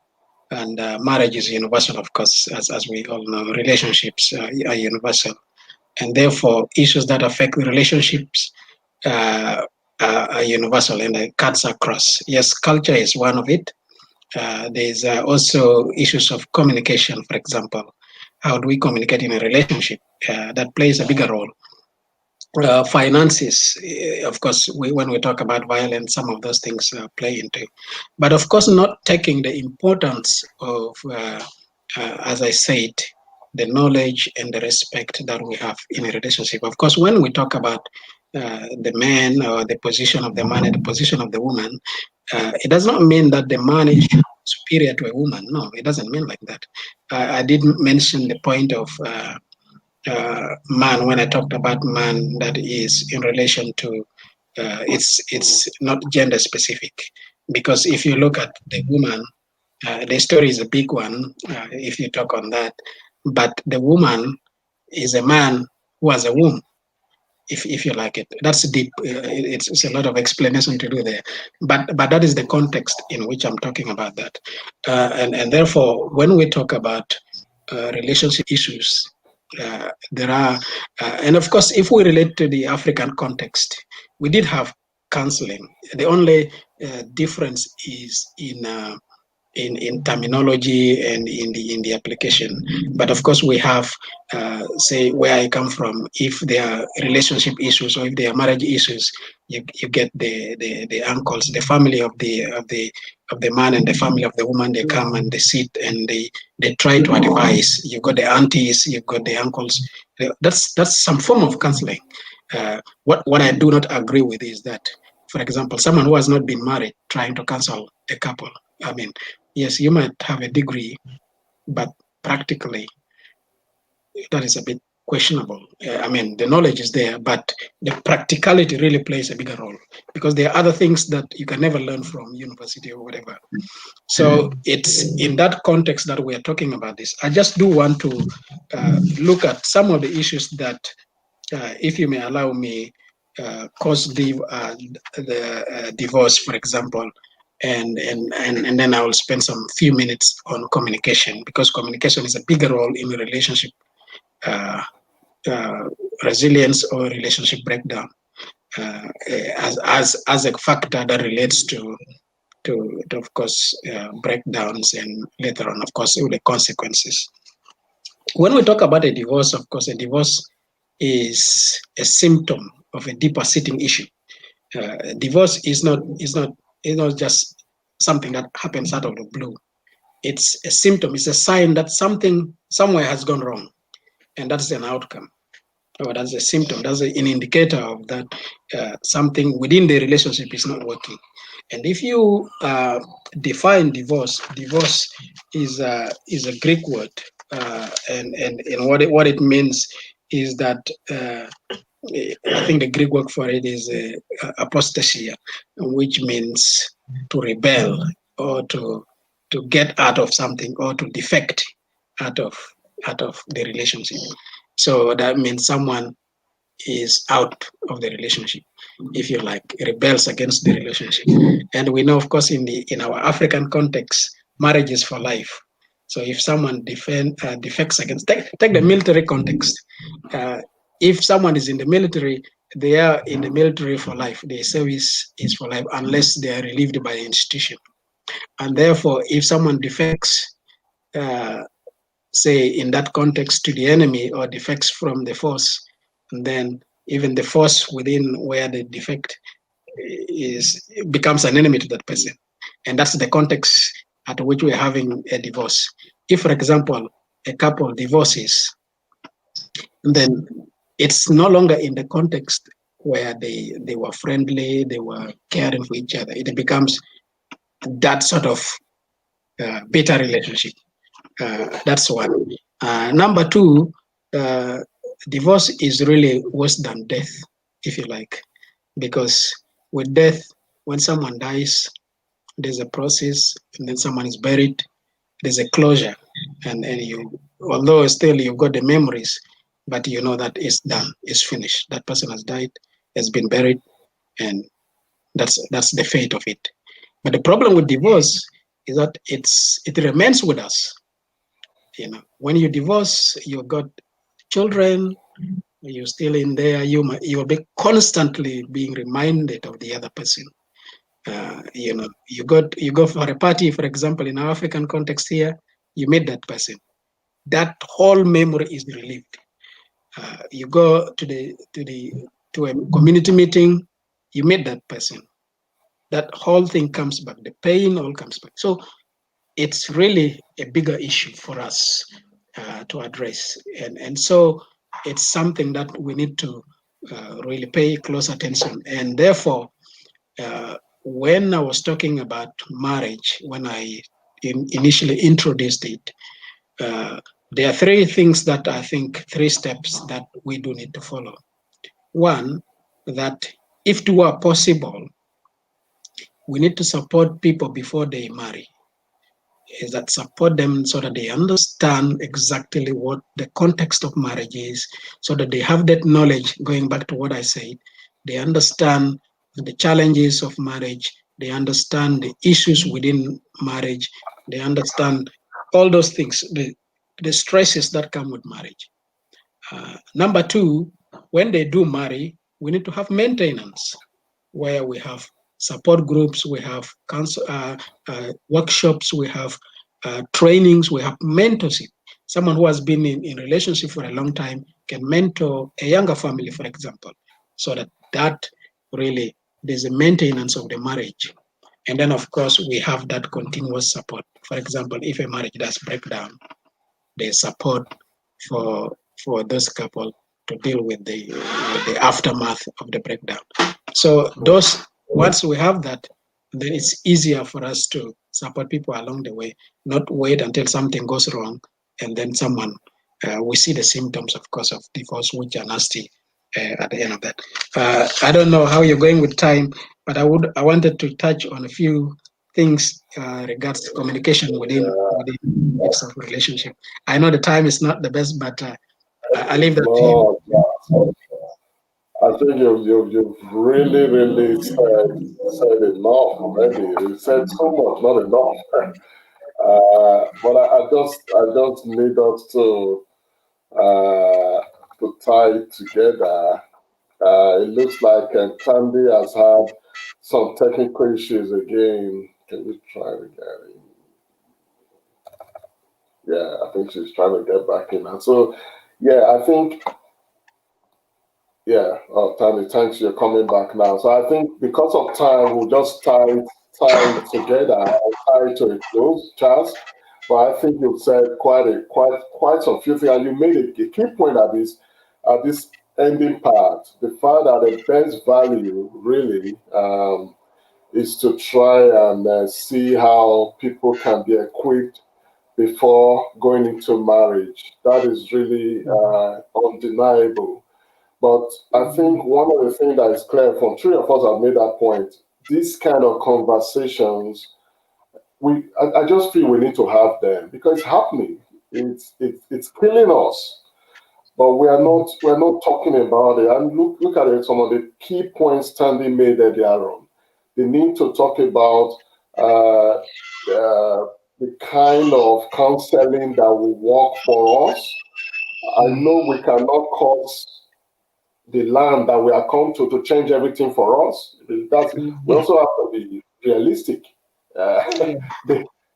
and marriage is universal, of course, as we all know. Relationships are universal. And therefore, issues that affect the relationships are universal and it cuts across. Yes, culture is one of it. There's also issues of communication, for example. How do we communicate in a relationship? That plays a bigger role. Finances, of course, when we talk about violence, some of those things play into. But of course, not taking the importance of, as I said, the knowledge and the respect that we have in a relationship. Of course, when we talk about the man, or the position of the man and the position of the woman, it does not mean that the man is superior to a woman. No, it doesn't mean like that. I did mention the point of man when I talked about man, that is in relation to it's not gender specific, because if you look at the woman, the story is a big one if you talk on that, but the woman is a man who has a womb, if you like it. That's deep. It's a lot of explanation to do there, but that is the context in which I'm talking about that, and therefore when we talk about relationship issues, there are, and of course, if we relate to the African context, we did have counseling. The only difference is in terminology and in the application. But of course, we have, say, where I come from. If there are relationship issues or if there are marriage issues, you get the uncles, the family of the man and the family of the woman. They come and they sit and they try to advise. You've got the aunties, you've got the uncles. That's some form of counseling. What I do not agree with is that, for example, someone who has not been married trying to counsel a couple. I mean, yes, you might have a degree, but practically that is a bit questionable. I mean, the knowledge is there, but the practicality really plays a bigger role because there are other things that you can never learn from university or whatever. So it's in that context that we are talking about this. I just do want to look at some of the issues that, if you may allow me, cause the divorce, for example, and then I will spend some few minutes on communication, because communication is a bigger role in a relationship resilience or relationship breakdown, as a factor that relates to of course breakdowns, and later on, of course, the consequences. When we talk about a divorce, of course, a divorce is a symptom of a deeper sitting issue. Divorce is not just something that happens out of the blue. It's a symptom. It's a sign that something somewhere has gone wrong, and that's an outcome. Or that's a symptom. That's an indicator of that something within the relationship is not working. And if you define divorce is a Greek word, and what it means is that. I think the Greek word for it is apostasia, which means to rebel or to get out of something or to defect out of the relationship. So that means someone is out of the relationship, if you like, rebels against the relationship. And we know, of course, in our African context, marriage is for life. So if someone defects against, take the military context. If someone is in the military, they are in the military for life. Their service is for life unless they are relieved by the institution. And therefore, if someone defects, say in that context, to the enemy, or defects from the force, and then even the force within where the defect becomes an enemy to that person. And that's the context at which we're having a divorce. If, for example, a couple divorces, then it's no longer in the context where they were friendly, they were caring for each other. It becomes that sort of bitter relationship. That's one. Number two, divorce is really worse than death, if you like, because with death, when someone dies, there's a process, and then someone is buried, there's a closure, and you, although still you've got the memories, but you know that it's done, it's finished. That person has died, has been buried, and that's the fate of it. But the problem with divorce is that it remains with us. You know, when you divorce, you've got children, you're still in there, you'll be constantly being reminded of the other person. You know, you go for a party, for example, in our African context here, you meet that person. That whole memory is relieved. You go to a community meeting, you meet that person. That whole thing comes back. The pain all comes back. So it's really a bigger issue for us to address, and so it's something that we need to really pay close attention. And therefore, when I was talking about marriage, when I initially introduced it, there are three things that I think, three steps that we do need to follow. One, that if it were possible, we need to support people before they marry. is that support them so that they understand exactly what the context of marriage is, so that they have that knowledge. Going back to what I said, they understand the challenges of marriage, they understand the issues within marriage, they understand all those things, the stresses that come with marriage. Number two, when they do marry, we need to have maintenance where we have support groups, we have workshops, we have trainings, we have mentorship. Someone who has been in relationship for a long time can mentor a younger family, for example, so that really there's a maintenance of the marriage. And then, of course, we have that continuous support. For example, if a marriage does break down, there's support for this couple to deal with the aftermath of the breakdown. So those once we have that, then it's easier for us to support people along the way, not wait until something goes wrong and then someone we see the symptoms, of course, of divorce, which are nasty at the end of that. I don't know how you're going with time, but I wanted to touch on a few things regards to communication within of relationship. I know the time is not the best, but I leave that to you. No, I think you've really, really said enough already. You said so much, not enough. But I just need us to tie it together. It looks like Tandi has had some technical issues again. Can we try it again? Yeah, I think she's trying to get back in. And so, yeah, I think, yeah, oh, Tandi, thanks, you're coming back now. So I think because of time, we'll just tie it together and tie it to a close, Charles. But I think you've said quite some few things, and you made a key point at this ending part. The fact that the best value really is to try and see how people can be equipped before going into marriage. That is really undeniable. But I think one of the things that is clear from three of us have made that point. These kind of conversations, I just feel we need to have them because it's happening. It's killing us. But we're not talking about it. And look at it, some of the key points Tandi made earlier on. The need to talk about the kind of counseling that will work for us. I know we cannot cause the land that we are come to change everything for us. We also have to be realistic.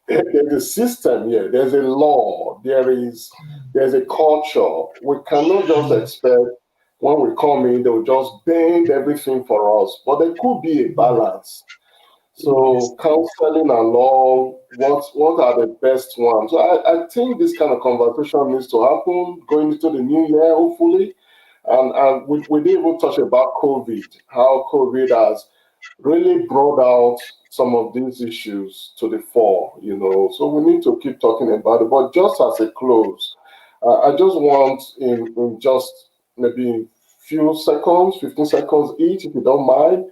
There's a system here. There's a law. There's a culture. We cannot just expect when we come in, they'll just bend everything for us. But there could be a balance. So counseling along, what are the best ones? So I think this kind of conversation needs to happen going into the new year, hopefully. And we didn't even touch about COVID, how COVID has really brought out some of these issues to the fore, So we need to keep talking about it. But just as a close, I just want in just maybe few seconds, 15 seconds each, if you don't mind.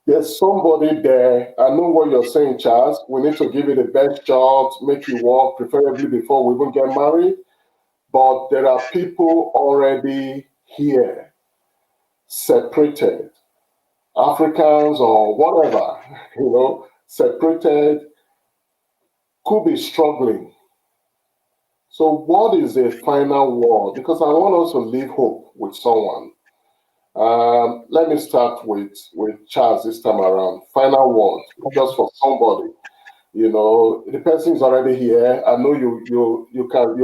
There's somebody there. I know what you're saying, Charles. We need to give you the best job, make you work, preferably before we even get married. But there are people already here, separated, Africans or whatever, separated, could be struggling. So what is the final word? Because I want us to leave hope with someone. Let me start with Charles this time around. Final word, just for somebody. The person is already here. I know you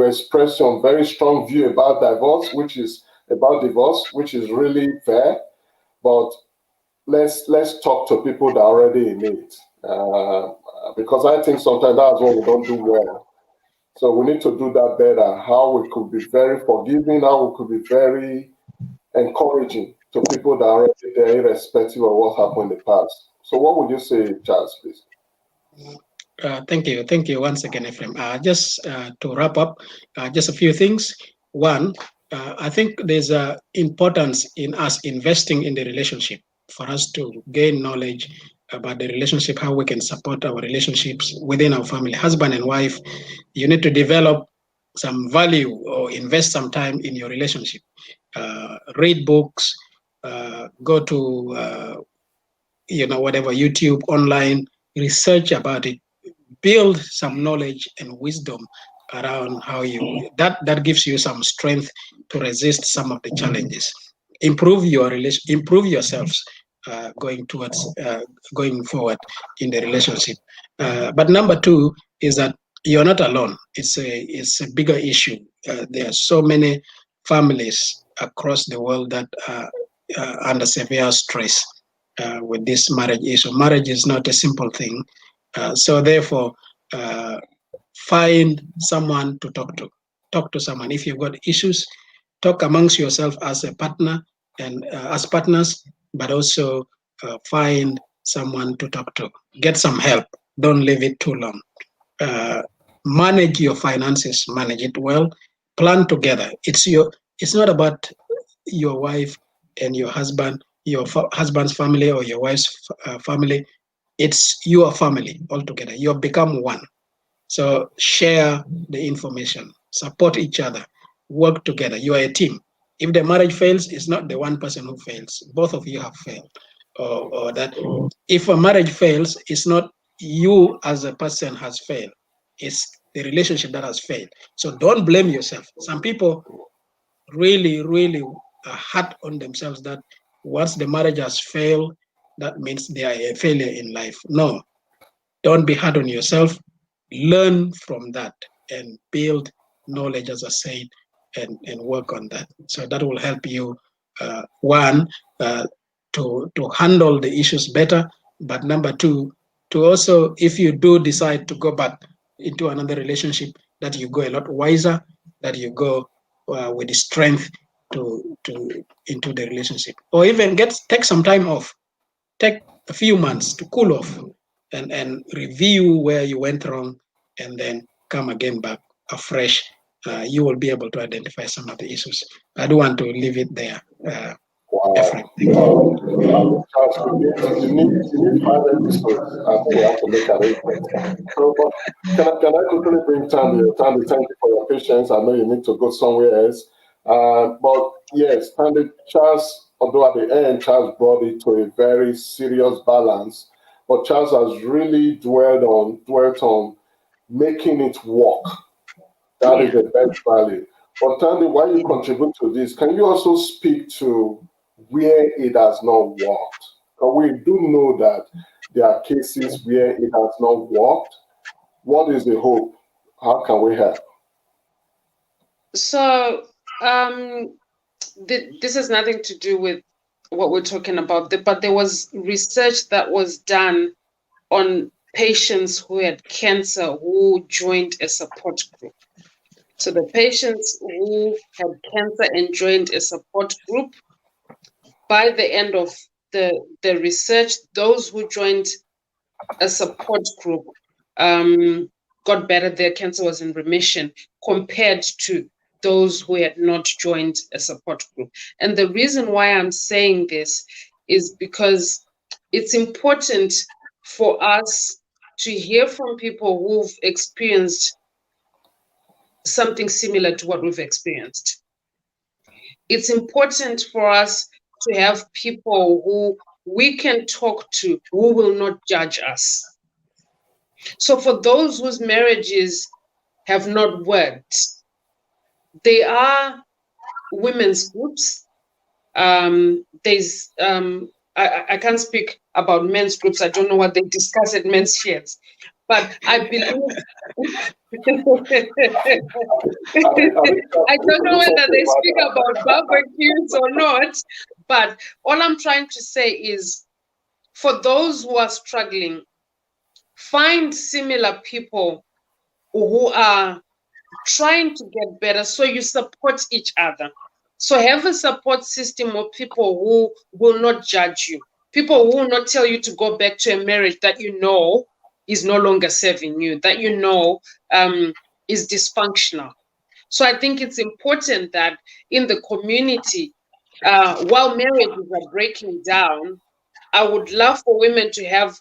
express some very strong view about divorce, which is really fair. But let's talk to people that are already in it, because I think sometimes that's what we don't do well. So we need to do that better. How we could be very forgiving, how we could be very encouraging to people that are already there, irrespective of what happened in the past. So what would you say, Charles, please? Thank you once again, Ephraim. Just to wrap up, just a few things. One, I think there's importance in us investing in the relationship for us to gain knowledge, about the relationship, how we can support our relationships within our family, husband and wife. You need to develop some value or invest some time in your relationship. Read books, go to whatever, YouTube, online, research about it, build some knowledge and wisdom around how that gives you some strength to resist some of the challenges. Improve yourselves going forward in the relationship. But number two is that you're not alone. It's a bigger issue. There are so many families across the world that are under severe stress with this marriage issue. Marriage is not a simple thing. So therefore, find someone to talk to. Talk to someone. If you've got issues, talk amongst yourself as a partner and as partners, but also find someone to talk to. Get some help. Don't leave it too long. Manage your finances. Manage it well. Plan together. It's not about your wife and your husband, your husband's family or your wife's family. It's your family altogether. You have become one. So share the information, support each other, work together. You are a team. If the marriage fails, it's not the one person who fails. Both of you have failed. Or that if a marriage fails, it's not you as a person has failed. It's the relationship that has failed. So don't blame yourself. Some people really, really are hard on themselves that once the marriage has failed, that means they are a failure in life. No, don't be hard on yourself. Learn from that and build knowledge, as I said, and work on that. So that will help you, one, to handle the issues better, but number two, to also, if you do decide to go back into another relationship, that you go a lot wiser, that you go with the strength to into the relationship, or even take some time off, take a few months to cool off and review where you went wrong, and then come again back afresh. You will be able to identify some of the issues. I don't want to leave it there. Wow. Efrain, thank you. Charles, you need 5 episodes. We have to make arrangements. So, but can I quickly bring Tandi? Tandi, thank you for your patience. I know you need to go somewhere else. But yes, Tandi, Charles, although at the end, Charles brought it to a very serious balance, but Charles has really dwelt on making it work. That is the best value. But Tandi, while you contribute to this, can you also speak to where it has not worked? Because we do know that there are cases where it has not worked. What is the hope? How can we help? So this has nothing to do with what we're talking about, but there was research that was done on patients who had cancer who joined a support group. So the patients who had cancer and joined a support group, by the end of the research, those who joined a support group got better. Their cancer was in remission compared to those who had not joined a support group. And the reason why I'm saying this is because it's important for us to hear from people who've experienced something similar to what we've experienced. It's important for us to have people who we can talk to who will not judge us. So for those whose marriages have not worked, there are women's groups. There's I can't speak about men's groups. I don't know what they discuss at men's shares, but I believe I don't know whether they speak about barbecues or not. But all I'm trying to say is, for those who are struggling, find similar people who are trying to get better, so you support each other. So have a support system of people who will not judge you, people who will not tell you to go back to a marriage that you know is no longer serving you, that you know is dysfunctional. So I think it's important that in the community, while marriages are breaking down, I would love for women to have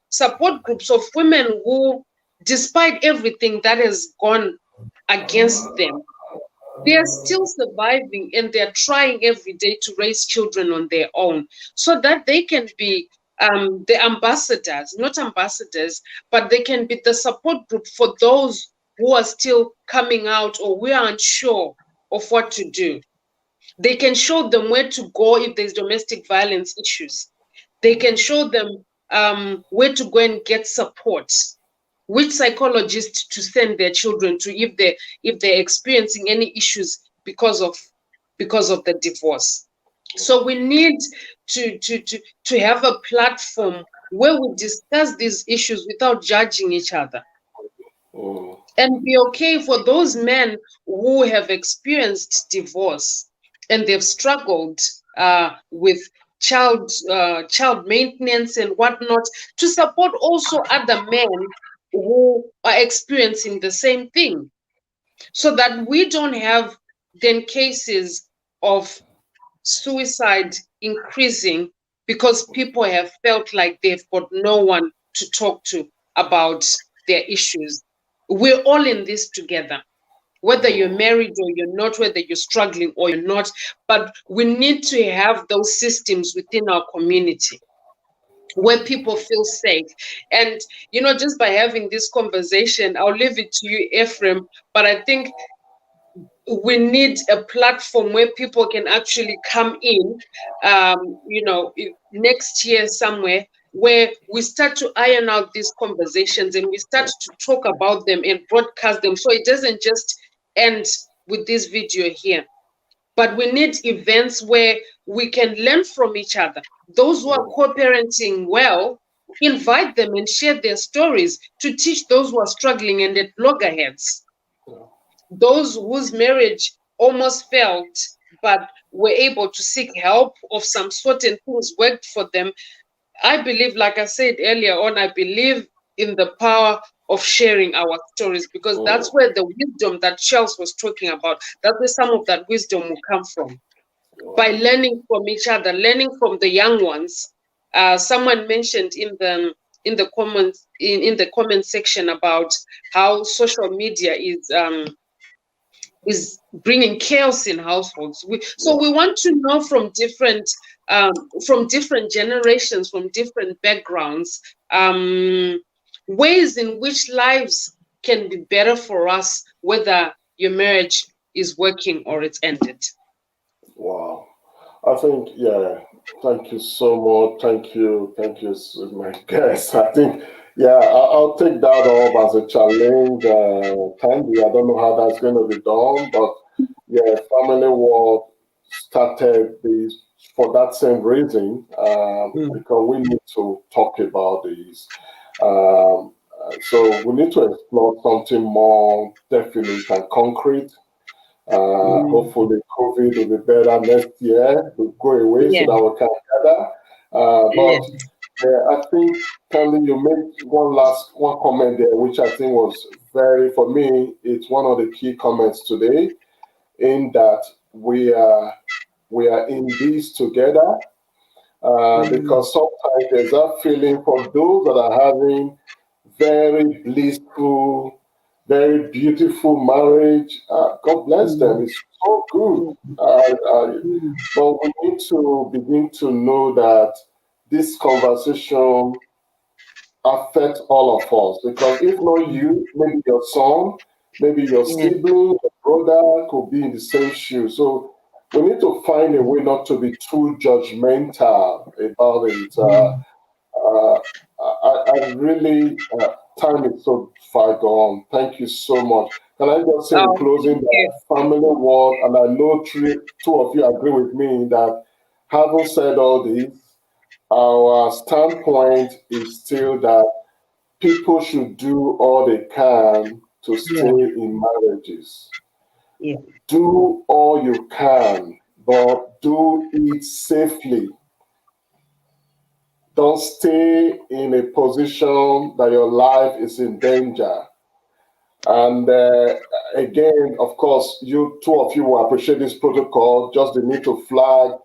support groups of women who, despite everything that has gone against them, they are still surviving and they're trying every day to raise children on their own so that they can be the ambassadors, not ambassadors, but they can be the support group for those who are still coming out or we are unsure of what to do. They can show them where to go if there's domestic violence issues. They can show them where to go and get support, which psychologist to send their children to if they're experiencing any issues because of the divorce. So we need to have a platform where we discuss these issues without judging each other. And be okay for those men who have experienced divorce and they've struggled with child maintenance and whatnot, to support also other men who are experiencing the same thing, so that we don't have then cases of suicide increasing because people have felt like they've got no one to talk to about their issues. We're all in this together, whether you're married or you're not, whether you're struggling or you're not, but we need to have those systems within our community where people feel safe. And, just by having this conversation, I'll leave it to you, Ephraim, but I think we need a platform where people can actually come in, next year somewhere, where we start to iron out these conversations and we start to talk about them and broadcast them. So it doesn't just end with this video here, but we need events where we can learn from each other. Those who are co-parenting well, invite them and share their stories to teach those who are struggling and at loggerheads. Those whose marriage almost failed, but were able to seek help of some sort and things worked for them. I believe, like I said earlier on, I believe in the power of sharing our stories, because that's where the wisdom that Charles was talking about, that's where some of that wisdom will come from. By learning from each other, learning from the young ones. Someone mentioned in the comment section about how social media is bringing chaos in households. So we want to know from different generations, from different backgrounds, ways in which lives can be better for us, whether your marriage is working or it's ended. Wow. I think, thank you so much. Thank you, my guest. I think, I'll take that up as a challenge, Tandi. I don't know how that's going to be done, but Familyworth started this for that same reason, because we need to talk about this. So we need to explore something more definite and concrete. Hopefully COVID will be better next year, will go away so that we can gather. I think, Tandi, you made one comment there, which I think was for me, it's one of the key comments today, in that we are in this together, because sometimes there's that feeling for those that are having very blissful, very beautiful marriage. God bless them. It's so good. But we need to begin to know that this conversation affects all of us. Because if not you, maybe your son, maybe your sibling, your brother could be in the same shoe. So we need to find a way not to be too judgmental about it. I really, time is so far gone. Thank you so much. Can I just say in closing that Familyworth, and I know two of you agree with me that, having said all this, our standpoint is still that people should do all they can to stay in marriages. Do all you can, but do it safely. Don't stay in a position that your life is in danger. And again, of course, two of you will appreciate this protocol, just the need to flag.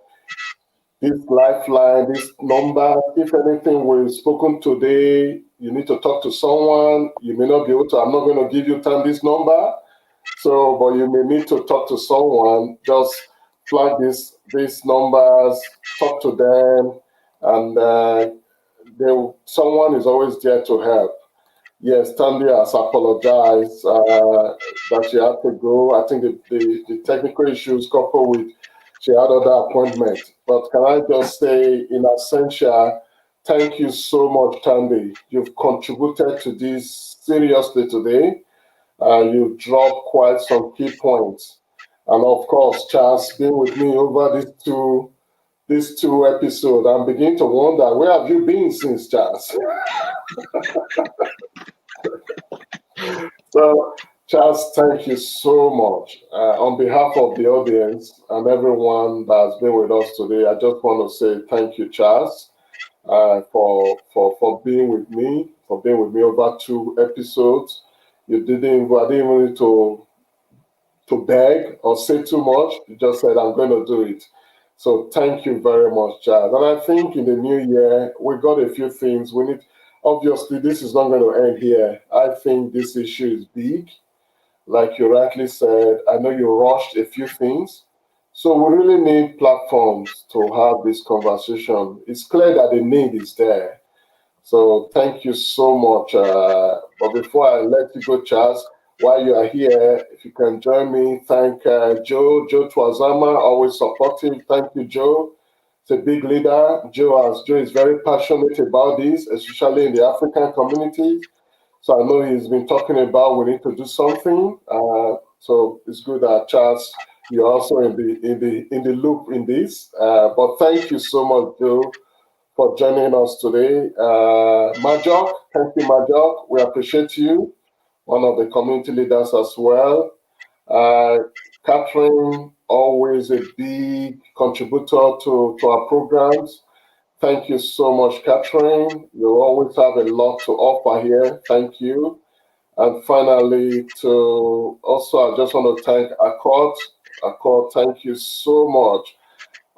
this lifeline, this number. If anything we've spoken today, you need to talk to someone. You may not be able to. I'm not going to give you Tandi's number. So, but you may need to talk to someone. Just flag these numbers, talk to them, and someone is always there to help. Yes, Tandi has apologized that she had to go. I think the technical issues coupled with she had other appointments. But can I just say, in essential, thank you so much, Tandi. You've contributed to this seriously today. You've dropped quite some key points. And of course, Charles, been with me over these two episodes. I'm beginning to wonder, where have you been since, Charles? So, Charles, thank you so much. On behalf of the audience and everyone that's been with us today, I just want to say thank you, Charles, for being with me, over 2 episodes. I didn't even need to beg or say too much. You just said, I'm going to do it. So thank you very much, Charles. And I think in the new year, we got a few things we need. Obviously, this is not going to end here. I think this issue is big. Like you rightly said, I know you rushed a few things. So we really need platforms to have this conversation. It's clear that the need is there. So thank you so much. But before I let you go, Charles, while you are here, if you can join me, thank Joe Twazama, always supportive. Thank you, Joe. It's a big leader. Joe is very passionate about this, especially in the African community. So I know he's been talking about we need to do something. So it's good that Charles, you're also in the loop in this. But thank you so much, Joe, for joining us today. Majok, thank you, Majok. We appreciate you. One of the community leaders as well. Catherine, always a big contributor to our programs. Thank you so much, Catherine. You always have a lot to offer here. Thank you. And finally, I just want to thank Akkord. Akkord, thank you so much.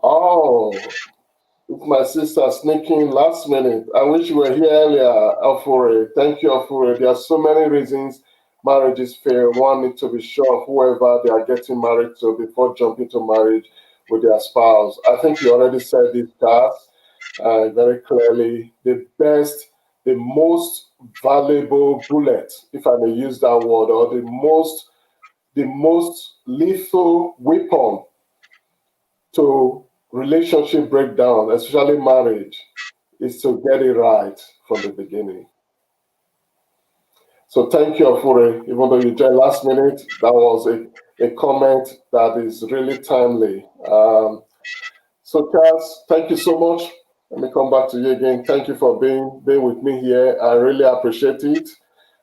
Oh, it's my sister sneaking last minute. I wish you were here earlier, Afure. Thank you, Afure. There are so many reasons marriages fail. One needs to be sure of whoever they are getting married to before jumping to marriage with their spouse. I think you already said this, Cass, very clearly. The most valuable bullet, if I may use that word, or the most lethal weapon to relationship breakdown, especially marriage, is to get it right from the beginning. So thank you, Afure. Even though you joined last minute, that was a comment that is really timely. So Charles, thank you so much. Let me come back to you again. Thank you for being with me here. I really appreciate it.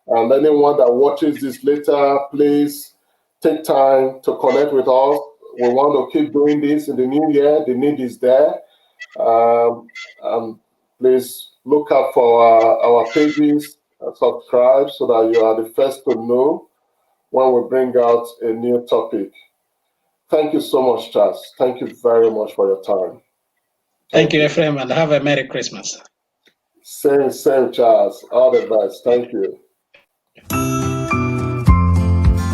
And anyone that watches this later, please take time to connect with us. We want to keep doing this in the new year. The need is there. Please look out for our pages, subscribe so that you are the first to know when we bring out a new topic. Thank you so much, Charles. Thank you very much for your time. Thank you, Ephraim, and have a Merry Christmas. Same, Charles. All the best. Thank you.